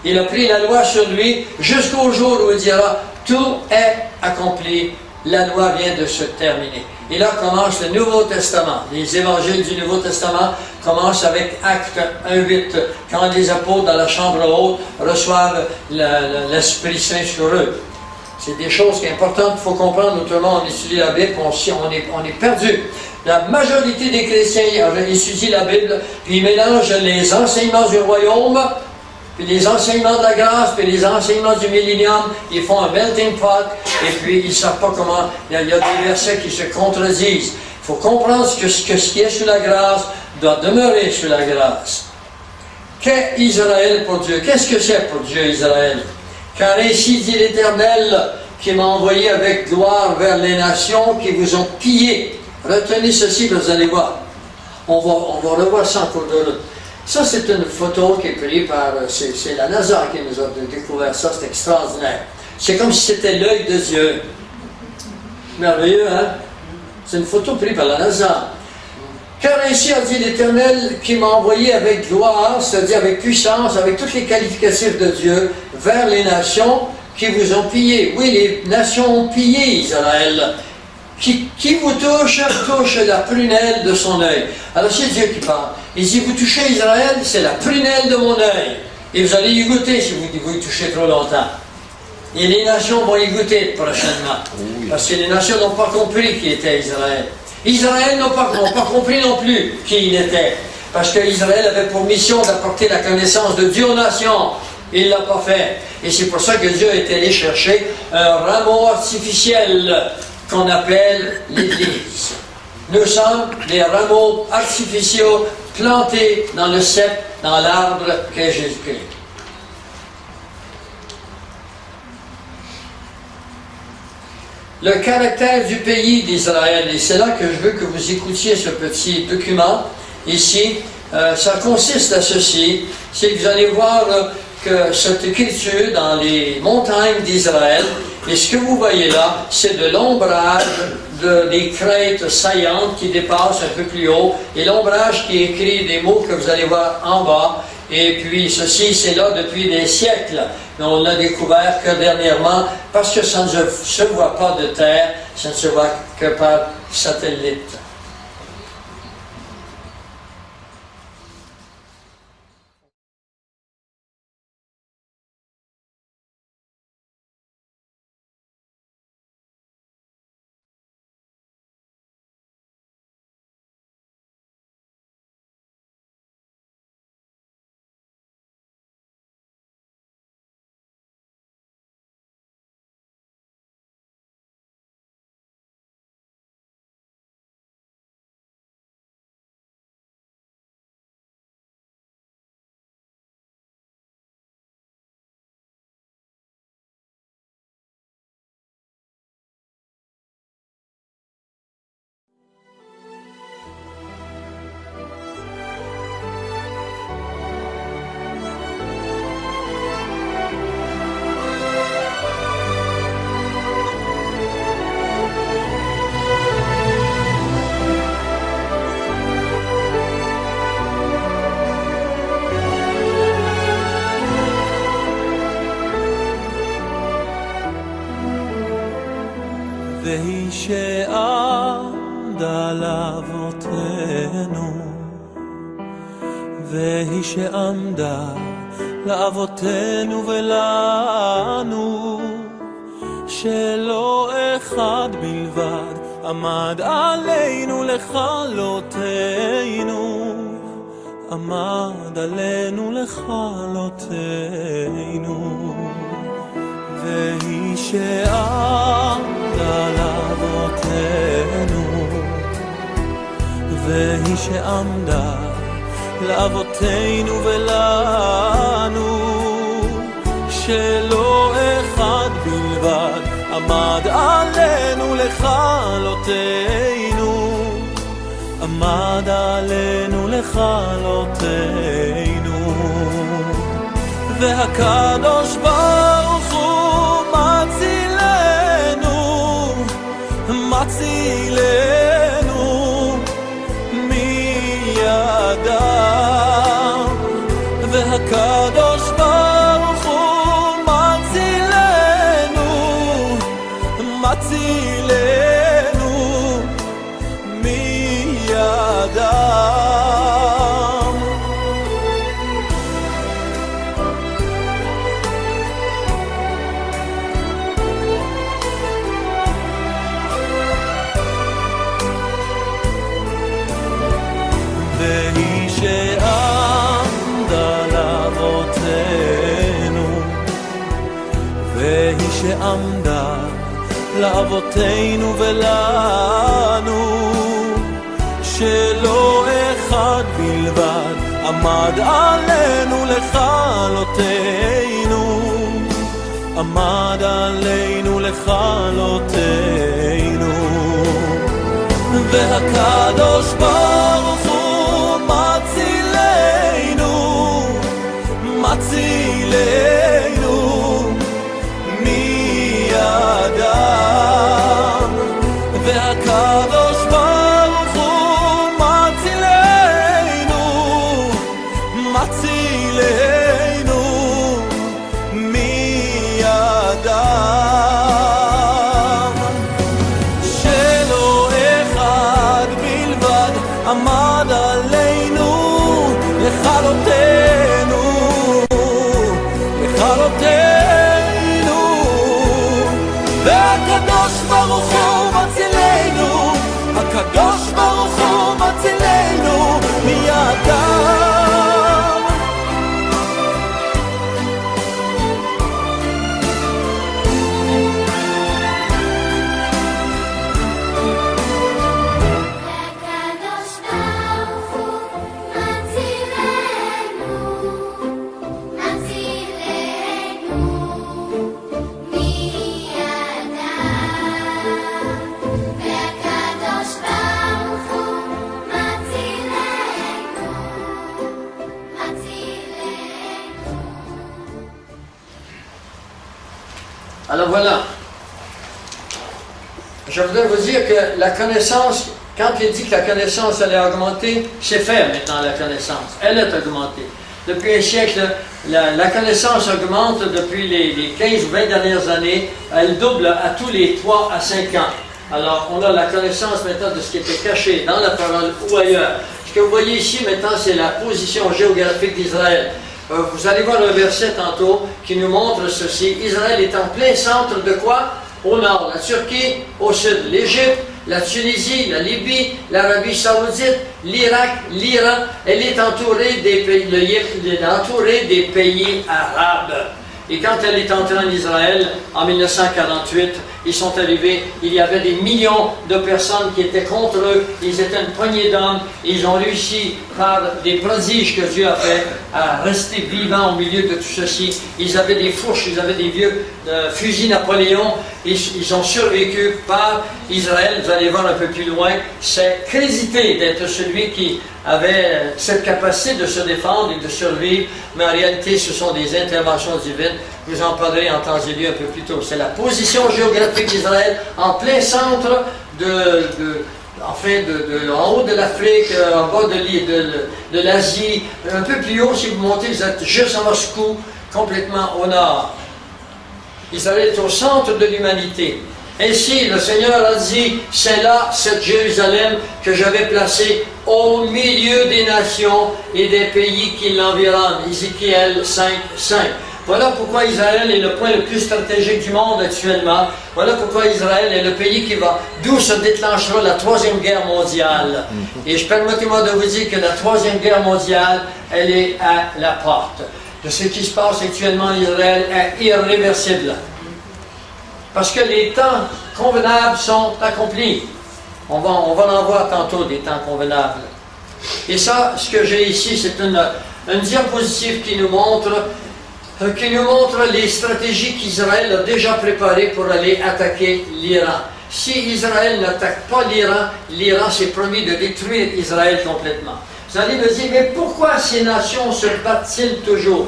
Il a pris la loi sur lui jusqu'au jour où il dira « Tout est accompli, la loi vient de se terminer ». Et là commence le Nouveau Testament. Les évangiles du Nouveau Testament commencent avec Acte 1:8, quand les apôtres dans la chambre haute reçoivent l'Esprit Saint sur eux. C'est des choses qui sont importantes, il faut comprendre, autrement on étudie la Bible, on est perdu. La majorité des chrétiens étudient la Bible, puis ils mélangent les enseignements du royaume, puis les enseignements de la grâce, puis les enseignements du millénium, ils font un melting pot, et puis ils ne savent pas comment, il y a des versets qui se contredisent. Il faut comprendre que ce qui est sous la grâce doit demeurer sous la grâce. Qu'est Israël pour Dieu? Qu'est-ce que c'est pour Dieu, Israël? Car ainsi dit l'Éternel, qui m'a envoyé avec gloire vers les nations qui vous ont pillé. Retenez ceci, vous allez voir. On va revoir ça en cours de route. Ça, c'est une photo qui est prise par... C'est la NASA qui nous a découvert ça, c'est extraordinaire. C'est comme si c'était l'œil de Dieu. Merveilleux, hein? C'est une photo prise par la NASA. Car ainsi a dit l'Éternel qui m'a envoyé avec gloire, c'est-à-dire avec puissance, avec tous les qualificatifs de Dieu, vers les nations qui vous ont pillé. Oui, les nations ont pillé Israël. Qui vous touche la prunelle de son œil. Alors c'est Dieu qui parle. Il dit, vous touchez Israël, c'est la prunelle de mon œil. Et vous allez y goûter si vous y touchez trop longtemps. Et les nations vont y goûter prochainement. Parce que les nations n'ont pas compris qui était Israël. Israël n'ont pas compris non plus qui il était. Parce qu'Israël avait pour mission d'apporter la connaissance de Dieu aux nations. Il ne l'a pas fait. Et c'est pour ça que Dieu est allé chercher un rameau artificiel qu'on appelle l'Église. Nous sommes des rameaux artificiaux plantés dans le cep, dans l'arbre qu'est Jésus-Christ. Le caractère du pays d'Israël, et c'est là que je veux que vous écoutiez ce petit document ici, ça consiste à ceci, c'est que vous allez voir que cette écriture dans les montagnes d'Israël, et ce que vous voyez là, c'est de l'ombrage des crêtes saillantes qui dépassent un peu plus haut, et l'ombrage qui écrit des mots que vous allez voir en bas, et puis ceci, c'est là depuis des siècles, mais on l'a découvert que dernièrement, parce que ça ne se voit pas de terre, ça ne se voit que par satellite. והיא שעמדה לאבותינו, והיא שעמדה לאבותינו ולנו, שלא אחד בלבד עמד עלינו לכלותנו, עמד עלינו לכלותנו. והיא שעמדה לאבותינו, והיא שעמדה לאבותינו ולנו, שלא אחד בלבד עמד עלינו לכלותנו, עמד עלינו לכלותנו. והקדוש ברוך הוא מצילנו, מצילנו מידם. והקדוש ברוך הוא מצילנו, מצילנו מידם. והיא שעמדה לאבותינו, והיא שעמדה לאבותינו ולנו, שלא אחד בלבד עמד עלינו לכלותנו, עמד עלינו לכלותנו. והקדוש ברוך הוא מצילנו, מצילנו מידם. והקדוש ברוך הוא מצילנו, מצילנו מידם. שלא אחד בלבד Alors voilà. Je voudrais vous dire que la connaissance, quand il dit que la connaissance allait augmenter, c'est fait maintenant la connaissance. Elle est augmentée. Depuis un siècle, la connaissance augmente depuis les 15 ou 20 dernières années. Elle double à tous les 3 à 5 ans. Alors, on a la connaissance maintenant de ce qui était caché dans la parole ou ailleurs. Ce que vous voyez ici maintenant, c'est la position géographique d'Israël. Vous allez voir un verset tantôt qui nous montre ceci. Israël est en plein centre de quoi? Au nord, la Turquie, au sud, l'Égypte, la Tunisie, la Libye, l'Arabie Saoudite, l'Irak, l'Iran. Elle est entourée des pays arabes. Et quand elle est entrée en Israël, en 1948, ils sont arrivés, il y avait des millions de personnes qui étaient contre eux, ils étaient une poignée d'hommes, ils ont réussi par des prodiges que Dieu a fait à rester vivants au milieu de tout ceci. Ils avaient des fourches, ils avaient des vieux fusils Napoléon, ils ont survécu par Israël. Vous allez voir un peu plus loin, c'est crédité d'être celui qui avait cette capacité de se défendre et de survivre, mais en réalité ce sont des interventions divines. Je vous en parlerai en temps et lieu un peu plus tôt. C'est la position géographique d'Israël en plein centre en haut de l'Afrique, en bas de l'Asie, un peu plus haut. Si vous montez, vous êtes juste à Moscou, complètement au nord. Israël est au centre de l'humanité. Ainsi, le Seigneur a dit, c'est là, cette Jérusalem que j'avais placée au milieu des nations et des pays qui l'environnent. Ézéchiel 5:5. Voilà pourquoi Israël est le point le plus stratégique du monde actuellement. Voilà pourquoi Israël est le pays d'où se déclenchera la 3e guerre mondiale. Et permettez-moi de vous dire que la 3e guerre mondiale, elle est à la porte. De ce qui se passe actuellement en Israël est irréversible. Parce que les temps convenables sont accomplis. On va en voir tantôt des temps convenables. Et ça, ce que j'ai ici, c'est une diapositive qui nous montre les stratégies qu'Israël a déjà préparées pour aller attaquer l'Iran. Si Israël n'attaque pas l'Iran, l'Iran s'est promis de détruire Israël complètement. Vous allez me dire, mais pourquoi ces nations se battent-ils toujours?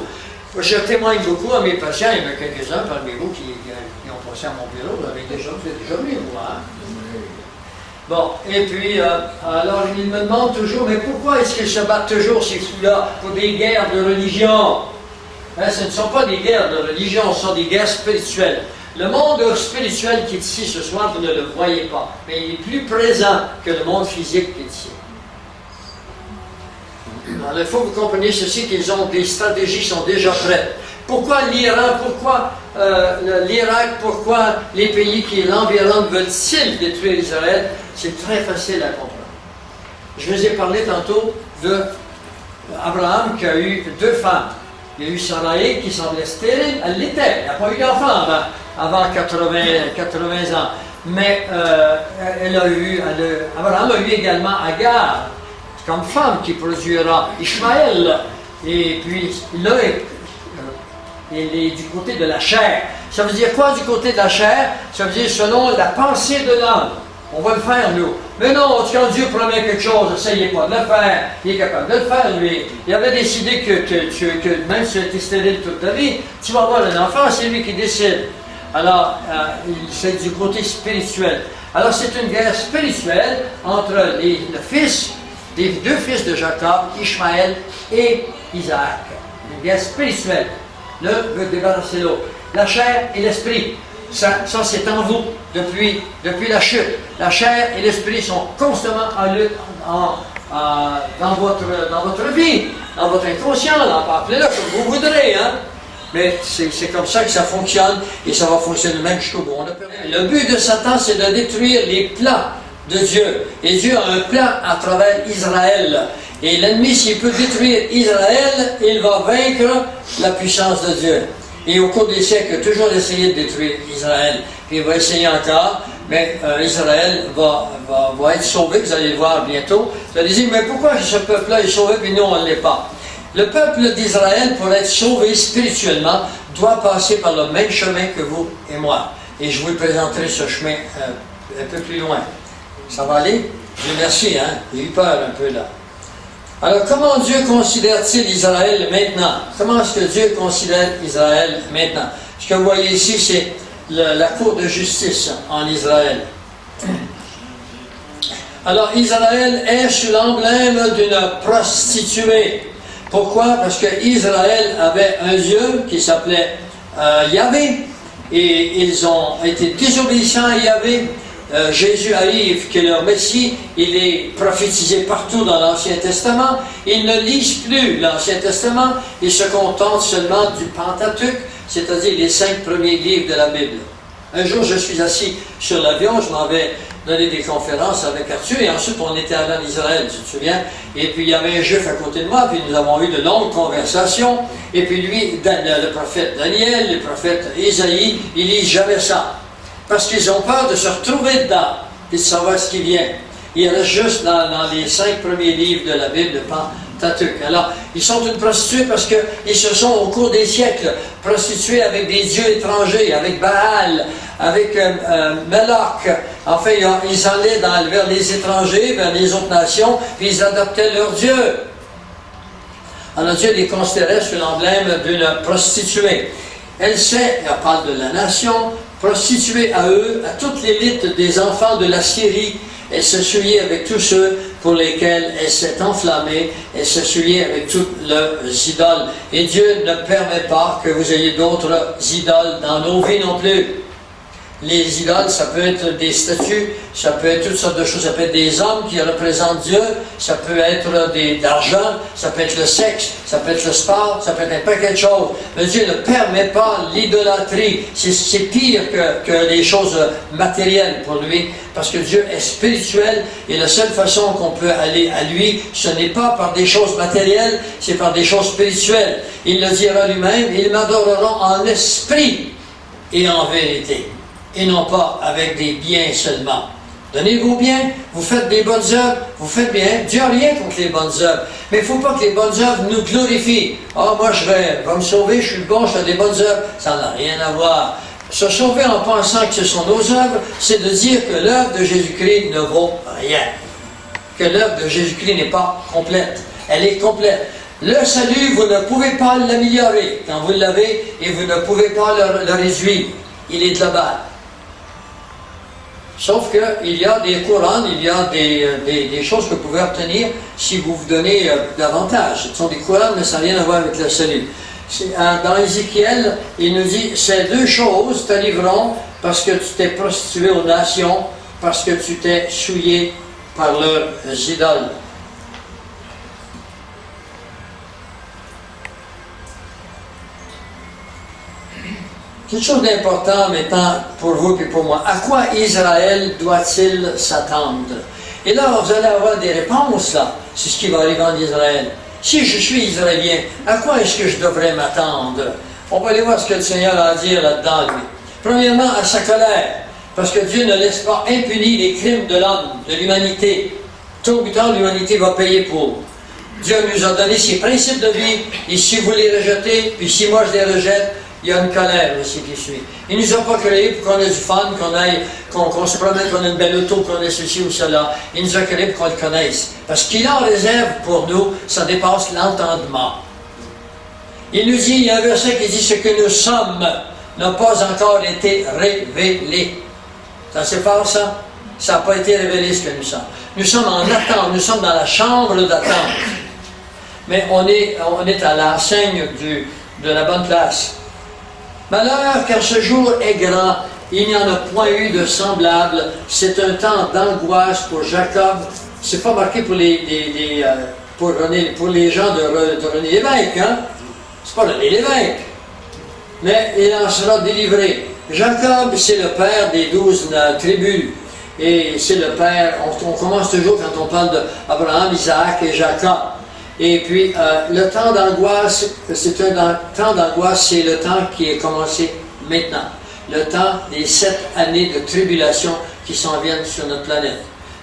Je témoigne beaucoup à mes patients, il y en a quelques-uns parmi vous qui ont passé à mon bureau, vous avez déjà vu, moi. Hein? Bon, et puis, alors ils me demandent toujours, mais pourquoi est-ce qu'ils se battent toujours, ces fous-là, pour des guerres de religion? Hein, ce ne sont pas des guerres de religion, ce sont des guerres spirituelles. Le monde spirituel qui est ici ce soir, vous ne le voyez pas, mais il est plus présent que le monde physique qui est ici. Alors, il faut que vous compreniez ceci, qu'ils ont des stratégies qui sont déjà prêtes. Pourquoi l'Iran, pourquoi l'Irak, pourquoi les pays qui l'environnent veulent-ils détruire Israël? C'est très facile à comprendre. Je vous ai parlé tantôt d'Abraham qui a eu 2 femmes. Il y a eu Sarai qui semblait stérile, elle l'était, il n'a pas eu d'enfant avant 80 ans. Mais Abraham a eu également Agar, comme femme qui produira Ishmaël. Et puis là, il est du côté de la chair. Ça veut dire quoi du côté de la chair? Ça veut dire selon la pensée de l'homme. On va le faire, nous. Mais non, quand Dieu promet quelque chose, essayez pas de le faire. Il est capable de le faire, lui. Il avait décidé que même si tu as été stérile toute ta vie, tu vas avoir un enfant, c'est lui qui décide. Alors, c'est du côté spirituel. Alors, c'est une guerre spirituelle entre les 2 fils de Jacob, Ishmaël et Isaac. Une guerre spirituelle. L'un veut débarrasser l'autre. La chair et l'esprit. Ça c'est en vous depuis la chute. La chair et l'esprit sont constamment en lutte dans votre vie, dans votre inconscient, appelez-le comme vous voudrez. Hein? Mais c'est comme ça que ça fonctionne et ça va fonctionner même jusqu'au bout. Le but de Satan, c'est de détruire les plans de Dieu. Et Dieu a un plan à travers Israël. Et l'ennemi, s'il peut détruire Israël, il va vaincre la puissance de Dieu. Et au cours des siècles, il a toujours essayé de détruire Israël. Puis il va essayer encore, mais Israël va être sauvé, vous allez le voir bientôt. Vous allez dire, mais pourquoi ce peuple-là est sauvé, puis nous, on ne l'est pas? Le peuple d'Israël, pour être sauvé spirituellement, doit passer par le même chemin que vous et moi. Et je vous présenterai ce chemin un peu plus loin. Ça va aller? Dieu merci, hein? J'ai eu peur un peu là. Alors, comment Dieu considère-t-il Israël maintenant? Comment est-ce que Dieu considère Israël maintenant? Ce que vous voyez ici, c'est la cour de justice en Israël. Alors Israël est sous l'emblème d'une prostituée. Pourquoi? Parce que Israël avait un Dieu qui s'appelait Yahvé, et ils ont été désobéissants à Yahvé. Jésus arrive, qui est leur Messie, il est prophétisé partout dans l'Ancien Testament. Ils ne lisent plus l'Ancien Testament, ils se contentent seulement du Pentateuque, c'est-à-dire les 5 premiers livres de la Bible. Un jour, je suis assis sur l'avion, je m'en vais donner des conférences avec Arthur, et ensuite on était allé en Israël, tu te souviens, et puis il y avait un juif à côté de moi, puis nous avons eu de longues conversations, et puis lui, le prophète Daniel, le prophète Isaïe, ils lisent jamais ça, parce qu'ils ont peur de se retrouver dedans, et de savoir ce qui vient. Il reste juste dans les 5 premiers livres de la Bible, de Pentateuque. Alors, ils sont une prostituée parce qu'ils se sont, au cours des siècles, prostitués avec des dieux étrangers, avec Baal, avec Moloch. Enfin, ils allaient vers les étrangers, vers les autres nations, puis ils adoptaient leurs dieux. Alors Dieu les considérait sous l'emblème d'une prostituée. Elle parle de la nation, prostituée à eux, à toute l'élite des enfants de la Syrie. Elle se souillait avec tous ceux pour lesquels elle s'est enflammée. Elle se souillait avec toutes leurs idoles. Et Dieu ne permet pas que vous ayez d'autres idoles dans nos vies non plus. Les idoles, ça peut être des statues, ça peut être toutes sortes de choses, ça peut être des hommes qui représentent Dieu, ça peut être de l'argent, ça peut être le sexe, ça peut être le sport, ça peut être un paquet de choses. Mais Dieu ne permet pas l'idolâtrie. C'est pire que les choses matérielles pour lui, parce que Dieu est spirituel et la seule façon qu'on peut aller à lui, ce n'est pas par des choses matérielles, c'est par des choses spirituelles. Il le dira lui-même, ils m'adoreront en esprit et en vérité, et non pas avec des biens seulement. Donnez vos biens, vous faites des bonnes œuvres, vous faites bien. Dieu n'a rien contre les bonnes œuvres. Mais il ne faut pas que les bonnes œuvres nous glorifient. Ah, moi je vais me sauver, je suis bon, je fais des bonnes œuvres. Ça n'a rien à voir. Se sauver en pensant que ce sont nos œuvres, c'est de dire que l'œuvre de Jésus-Christ ne vaut rien. Que l'œuvre de Jésus-Christ n'est pas complète. Elle est complète. Le salut, vous ne pouvez pas l'améliorer quand vous l'avez, et vous ne pouvez pas le réduire. Il est de là-bas. Sauf qu'il y a des couronnes, il y a des choses que vous pouvez obtenir si vous vous donnez davantage. Ce sont des couronnes, mais ça n'a rien à voir avec le salut. Dans Ézéchiel, il nous dit, ces 2 choses t'arriveront parce que tu t'es prostitué aux nations, parce que tu t'es souillé par leurs idoles. Quelque chose d'important maintenant pour vous et pour moi. À quoi Israël doit-il s'attendre? Et là, vous allez avoir des réponses là. C'est ce qui va arriver en Israël. Si je suis Israélien, à quoi est-ce que je devrais m'attendre? On va aller voir ce que le Seigneur a à dire là-dedans, lui. Premièrement, à sa colère. Parce que Dieu ne laisse pas impunis les crimes de l'homme, de l'humanité. Tôt ou tard, l'humanité va payer pour. Dieu nous a donné ses principes de vie, et si vous les rejetez, puis si moi je les rejette, il y a une colère aussi qui suit. Il ne nous a pas créés pour qu'on ait du fun, qu'on se promène, qu'on ait une belle auto, qu'on ait ceci ou cela. Il nous a créés pour qu'on le connaisse. Parce qu'il en réserve pour nous, ça dépasse l'entendement. Il nous dit, il y a un verset qui dit, ce que nous sommes n'a pas encore été révélé. C'est assez fort ça? Ça n'a pas été révélé ce que nous sommes. Nous sommes en attente, nous sommes dans la chambre d'attente. Mais on est à l'enseigne de la bonne place. Malheur, car ce jour est grand, il n'y en a point eu de semblable. C'est un temps d'angoisse pour Jacob. C'est pas marqué pour les gens de René Lévesque, hein? C'est pas René Lévesque. Mais il en sera délivré. Jacob, c'est le père des 12 tribus. Et c'est le père, on commence toujours quand on parle d'Abraham, Isaac et Jacob. Et puis, le temps d'angoisse, c'est le temps qui est commencé maintenant. Le temps des 7 années de tribulation qui s'en viennent sur notre planète.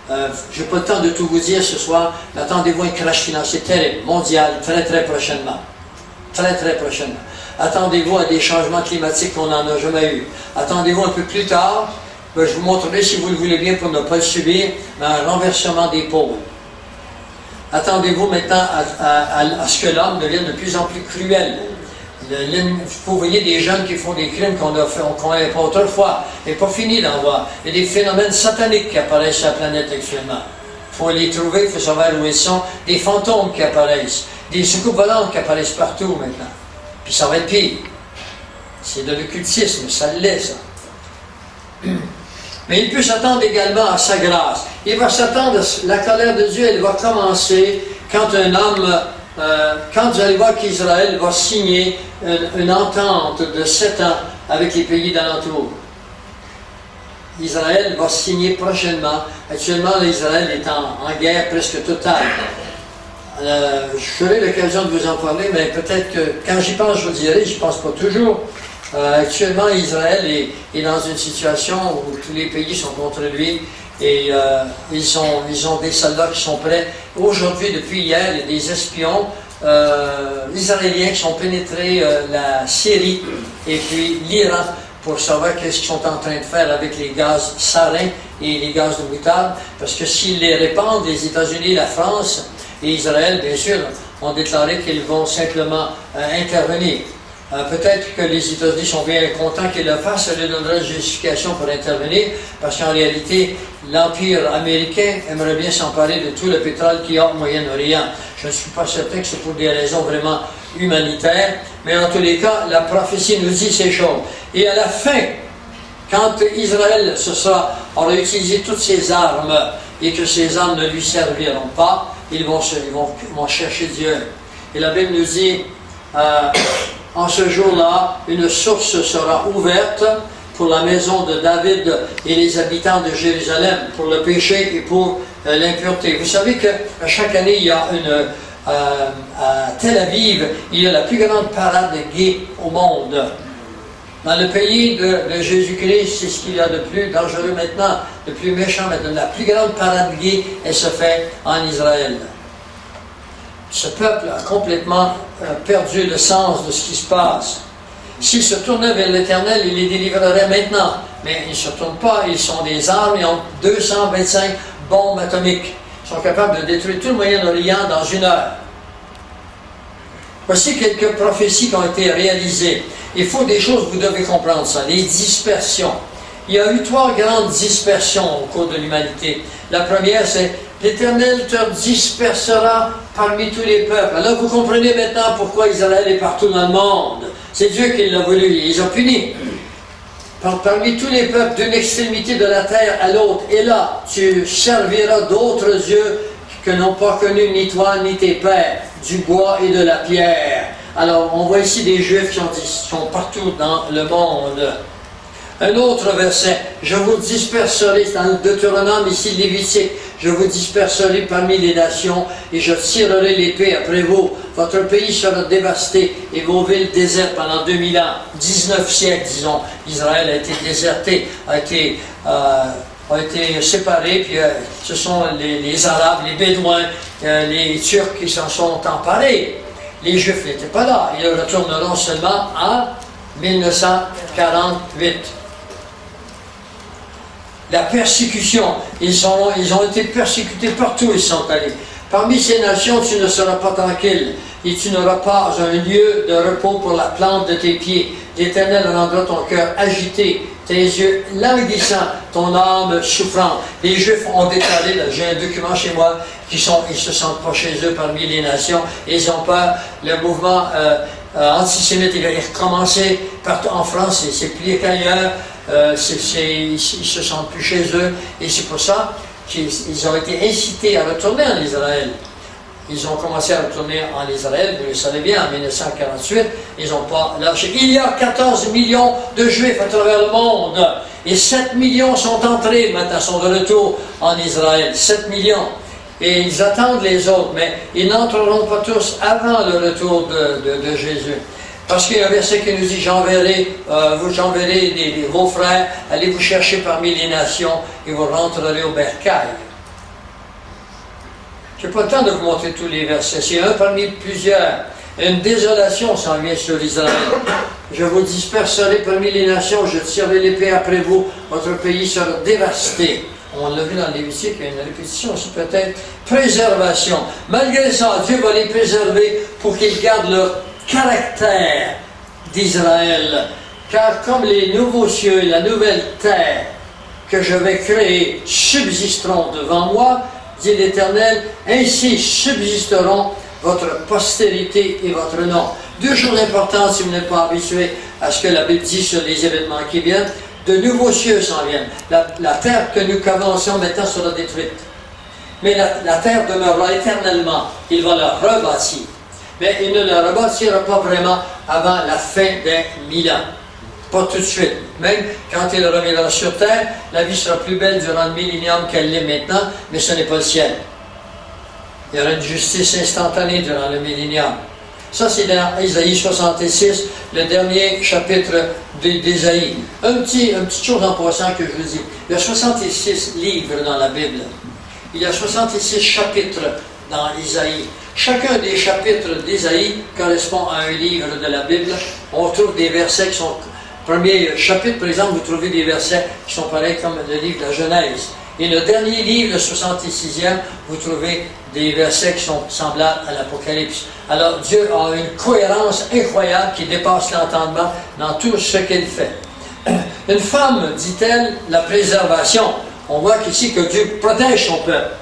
Je n'ai pas le temps de tout vous dire ce soir, mais attendez-vous un crash financier terrible, mondial, très très prochainement. Très très prochainement. Attendez-vous à des changements climatiques qu'on n'en a jamais eu. Attendez-vous un peu plus tard, je vous montrerai, si vous le voulez bien, pour ne pas le subir, un renversement des pôles. Attendez-vous maintenant à ce que l'homme devienne de plus en plus cruel. Vous voyez des jeunes qui font des crimes qu'on n'avait pas autrefois, et pas fini d'en voir. Il y a des phénomènes sataniques qui apparaissent sur la planète actuellement. Il faut les trouver, il faut savoir où ils sont. Des fantômes qui apparaissent, des soucoupes volantes qui apparaissent partout maintenant. Puis ça va être pire. C'est de l'occultisme, ça l'est, ça. Mais il peut s'attendre également à sa grâce. Il va s'attendre, la colère de Dieu, elle va commencer quand un homme, quand vous allez voir qu'Israël va signer une entente de 7 ans avec les pays d'alentour. Israël va signer prochainement. Actuellement, Israël est en guerre presque totale. J'aurai l'occasion de vous en parler, mais peut-être que quand j'y pense, je vous dirai, je ne pense pas toujours. Actuellement, Israël est dans une situation où tous les pays sont contre lui et ils ont des soldats qui sont prêts. Aujourd'hui, depuis hier, il y a des espions israéliens qui sont pénétrés la Syrie et puis l'Iran pour savoir qu'est-ce qu'ils sont en train de faire avec les gaz sarins et les gaz de moutarde, parce que s'ils les répandent, les États-Unis, la France et Israël, bien sûr, ont déclaré qu'ils vont simplement intervenir. Peut-être que les États-Unis sont bien contents qu'ils le fassent, ça leur donnera une justification pour intervenir, parce qu'en réalité, l'Empire américain aimerait bien s'emparer de tout le pétrole qu'il y a au Moyen-Orient. Je ne suis pas certain que c'est pour des raisons vraiment humanitaires, mais en tous les cas, la prophétie nous dit ces choses. Et à la fin, quand Israël aura utilisé toutes ses armes et que ces armes ne lui serviront pas, ils vont chercher Dieu. Et la Bible nous dit, en ce jour-là, une source sera ouverte pour la maison de David et les habitants de Jérusalem, pour le péché et pour l'impureté. Vous savez que chaque année, il y a à Tel Aviv, il y a la plus grande parade gays au monde. Dans le pays de Jésus-Christ, c'est ce qu'il y a de plus dangereux maintenant, de plus méchant maintenant. La plus grande parade gay, elle se fait en Israël. Ce peuple a complètement perdu le sens de ce qui se passe. S'ils se tournaient vers l'Éternel, il les délivrerait maintenant. Mais ils ne se tournent pas, ils sont des armes, ils ont 225 bombes atomiques. Ils sont capables de détruire tout le Moyen-Orient dans 1 heure. Voici quelques prophéties qui ont été réalisées. Il faut des choses, vous devez comprendre ça, les dispersions. Il y a eu 3 grandes dispersions au cours de l'humanité. La première, c'est l'Éternel te dispersera parmi tous les peuples. Alors vous comprenez maintenant pourquoi Israël est partout dans le monde. C'est Dieu qui l'a voulu, il les a punis. Parmi tous les peuples, d'une extrémité de la terre à l'autre. Et là, tu serviras d'autres dieux que n'ont pas connu ni toi ni tes pères, du bois et de la pierre. Alors, on voit ici des Juifs qui sont partout dans le monde. Un autre verset, je vous disperserai, dans le Deutéronome ici, Lévitique, je vous disperserai parmi les nations et je tirerai l'épée après vous. Votre pays sera dévasté et vos villes désertes pendant 2000 ans, 19 siècles, disons. Israël a été déserté, a été séparé, puis ce sont les Arabes, les Bédouins, les Turcs qui s'en sont emparés. Les Juifs n'étaient pas là, ils retourneront seulement en 1948. La persécution, ils ont été persécutés partout où ils sont allés. Parmi ces nations, tu ne seras pas tranquille, et tu n'auras pas un lieu de repos pour la plante de tes pieds. L'Éternel rendra ton cœur agité, tes yeux languissants, ton âme souffrante. Les Juifs ont déclaré, j'ai un document chez moi, ils se sentent pas chez eux parmi les nations, et ils ont peur. Le mouvement antisémite, il a recommencé partout en France, c'est plus qu'ailleurs. Ils ne se sentent plus chez eux, et c'est pour ça qu'ils ont été incités à retourner en Israël. Ils ont commencé à retourner en Israël, vous le savez bien, en 1948, ils n'ont pas lâché. Il y a 14 millions de Juifs à travers le monde, et 7 millions sont entrés maintenant, sont de retour en Israël, 7 millions. Et ils attendent les autres, mais ils n'entreront pas tous avant le retour de Jésus. Parce qu'il y a un verset qui nous dit, j'enverrai vos frères, allez vous chercher parmi les nations et vous rentrerez au bercail. Je n'ai pas le temps de vous montrer tous les versets, c'est un parmi plusieurs. Une désolation s'en vient sur Israël. Je vous disperserai parmi les nations, je tirerai l'épée après vous, votre pays sera dévasté. On l'a vu dans Lévitique, il y a une répétition aussi peut-être. Préservation. Malgré ça, Dieu va les préserver pour qu'ils gardent leur caractère d'Israël. Car comme les nouveaux cieux et la nouvelle terre que je vais créer subsisteront devant moi, dit l'Éternel, ainsi subsisteront votre postérité et votre nom. Deux choses importantes si vous n'êtes pas habitué à ce que la Bible dit sur les événements qui viennent. De nouveaux cieux s'en viennent. La terre que nous commençons maintenant sera détruite. Mais la terre demeurera éternellement. Il va la rebâtir. Mais il ne la rebâtira pas vraiment avant la fin des 1000 ans. Pas tout de suite. Même quand il reviendra sur terre, la vie sera plus belle durant le millénium qu'elle l'est maintenant, mais ce n'est pas le ciel. Il y aura une justice instantanée durant le millénium. Ça, c'est dans Isaïe 66, le dernier chapitre d'Isaïe. Une petite chose en passant que je vous dis. Il y a 66 livres dans la Bible. Il y a 66 chapitres dans Isaïe. Chacun des chapitres d'Isaïe correspond à un livre de la Bible. On trouve des versets qui sont... Premier chapitre, par exemple, vous trouvez des versets qui sont pareils comme le livre de la Genèse. Et le dernier livre, le 66e, vous trouvez des versets qui sont semblables à l'Apocalypse. Alors, Dieu a une cohérence incroyable qui dépasse l'entendement dans tout ce qu'il fait. Une femme, dit-elle, la préservation. On voit qu'ici que Dieu protège son peuple.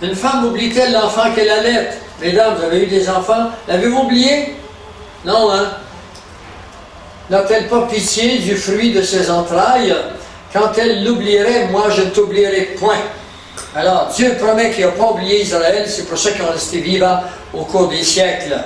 Une femme oublie-t-elle l'enfant qu'elle allait? Mesdames, vous avez eu des enfants? L'avez-vous oublié? Non, hein? N'a-t-elle pas pitié du fruit de ses entrailles? Quand elle l'oublierait, moi je ne t'oublierai point. Alors, Dieu promet qu'il n'a pas oublié Israël, c'est pour ça qu'ils ont resté vivants au cours des siècles.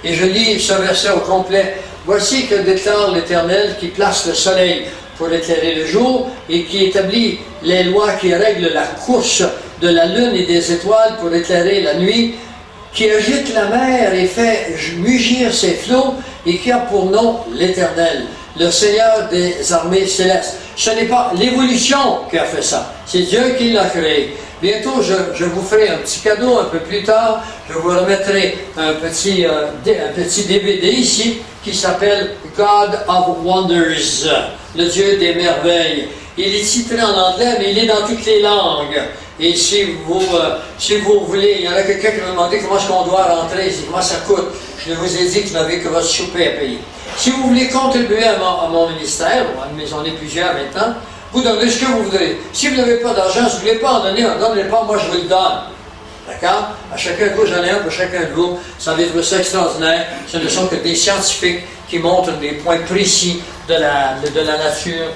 Et je lis ce verset au complet. Voici que déclare l'Éternel qui place le soleil pour éclairer le jour et qui établit les lois qui règlent la course de la lune et des étoiles pour éclairer la nuit, qui agite la mer et fait mugir ses flots, et qui a pour nom l'Éternel, le Seigneur des armées célestes. Ce n'est pas l'évolution qui a fait ça, c'est Dieu qui l'a créé. Bientôt, je vous ferai un petit cadeau un peu plus tard, je vous remettrai un petit DVD ici, qui s'appelle God of Wonders, le Dieu des merveilles. Il est titré en anglais, mais il est dans toutes les langues. Et si vous voulez, il y en a quelqu'un qui m'a demandé comment est-ce qu'on doit rentrer, comment ça coûte. Je vous ai dit que vous n'avez que votre souper à payer. Si vous voulez contribuer à mon ministère, j'en ai plusieurs maintenant, vous donnez ce que vous voudrez. Si vous n'avez pas d'argent, si vous ne voulez pas en donner, ne donnez pas, moi je vous le donne. D'accord? À chacun de vous, j'en ai un pour chacun de vous. Ça va être ça extraordinaire. Ce ne sont que des scientifiques qui montrent des points précis de la nature,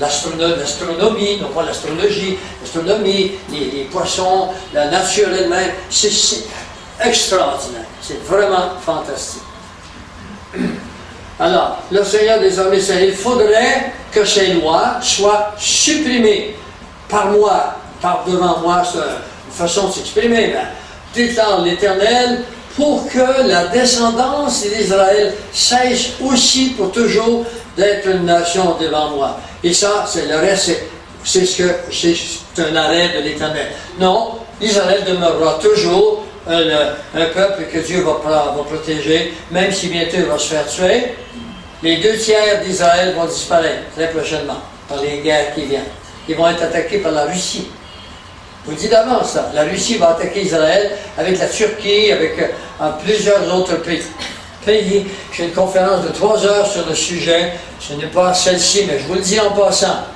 l'astronomie, non pas l'astrologie, l'astronomie, les poissons, la nature elle-même. C'est extraordinaire. C'est vraiment fantastique. Alors, le Seigneur des armées, il faudrait que ces lois soient supprimées par moi, par devant moi, c'est une façon de s'exprimer, déclare l'Éternel, pour que la descendance d'Israël cesse aussi pour toujours d'être une nation devant moi. Et ça, c'est le reste, c'est un arrêt de l'Éternel. Non, Israël demeurera toujours un peuple que Dieu va protéger, même si bientôt il va se faire tuer. Les 2/3 d'Israël vont disparaître très prochainement par les guerres qui viennent. Ils vont être attaqués par la Russie. Je vous dis d'avance ça. La Russie va attaquer Israël avec la Turquie, avec plusieurs autres pays. J'ai une conférence de 3 heures sur le sujet. Ce n'est pas celle-ci, mais je vous le dis en passant.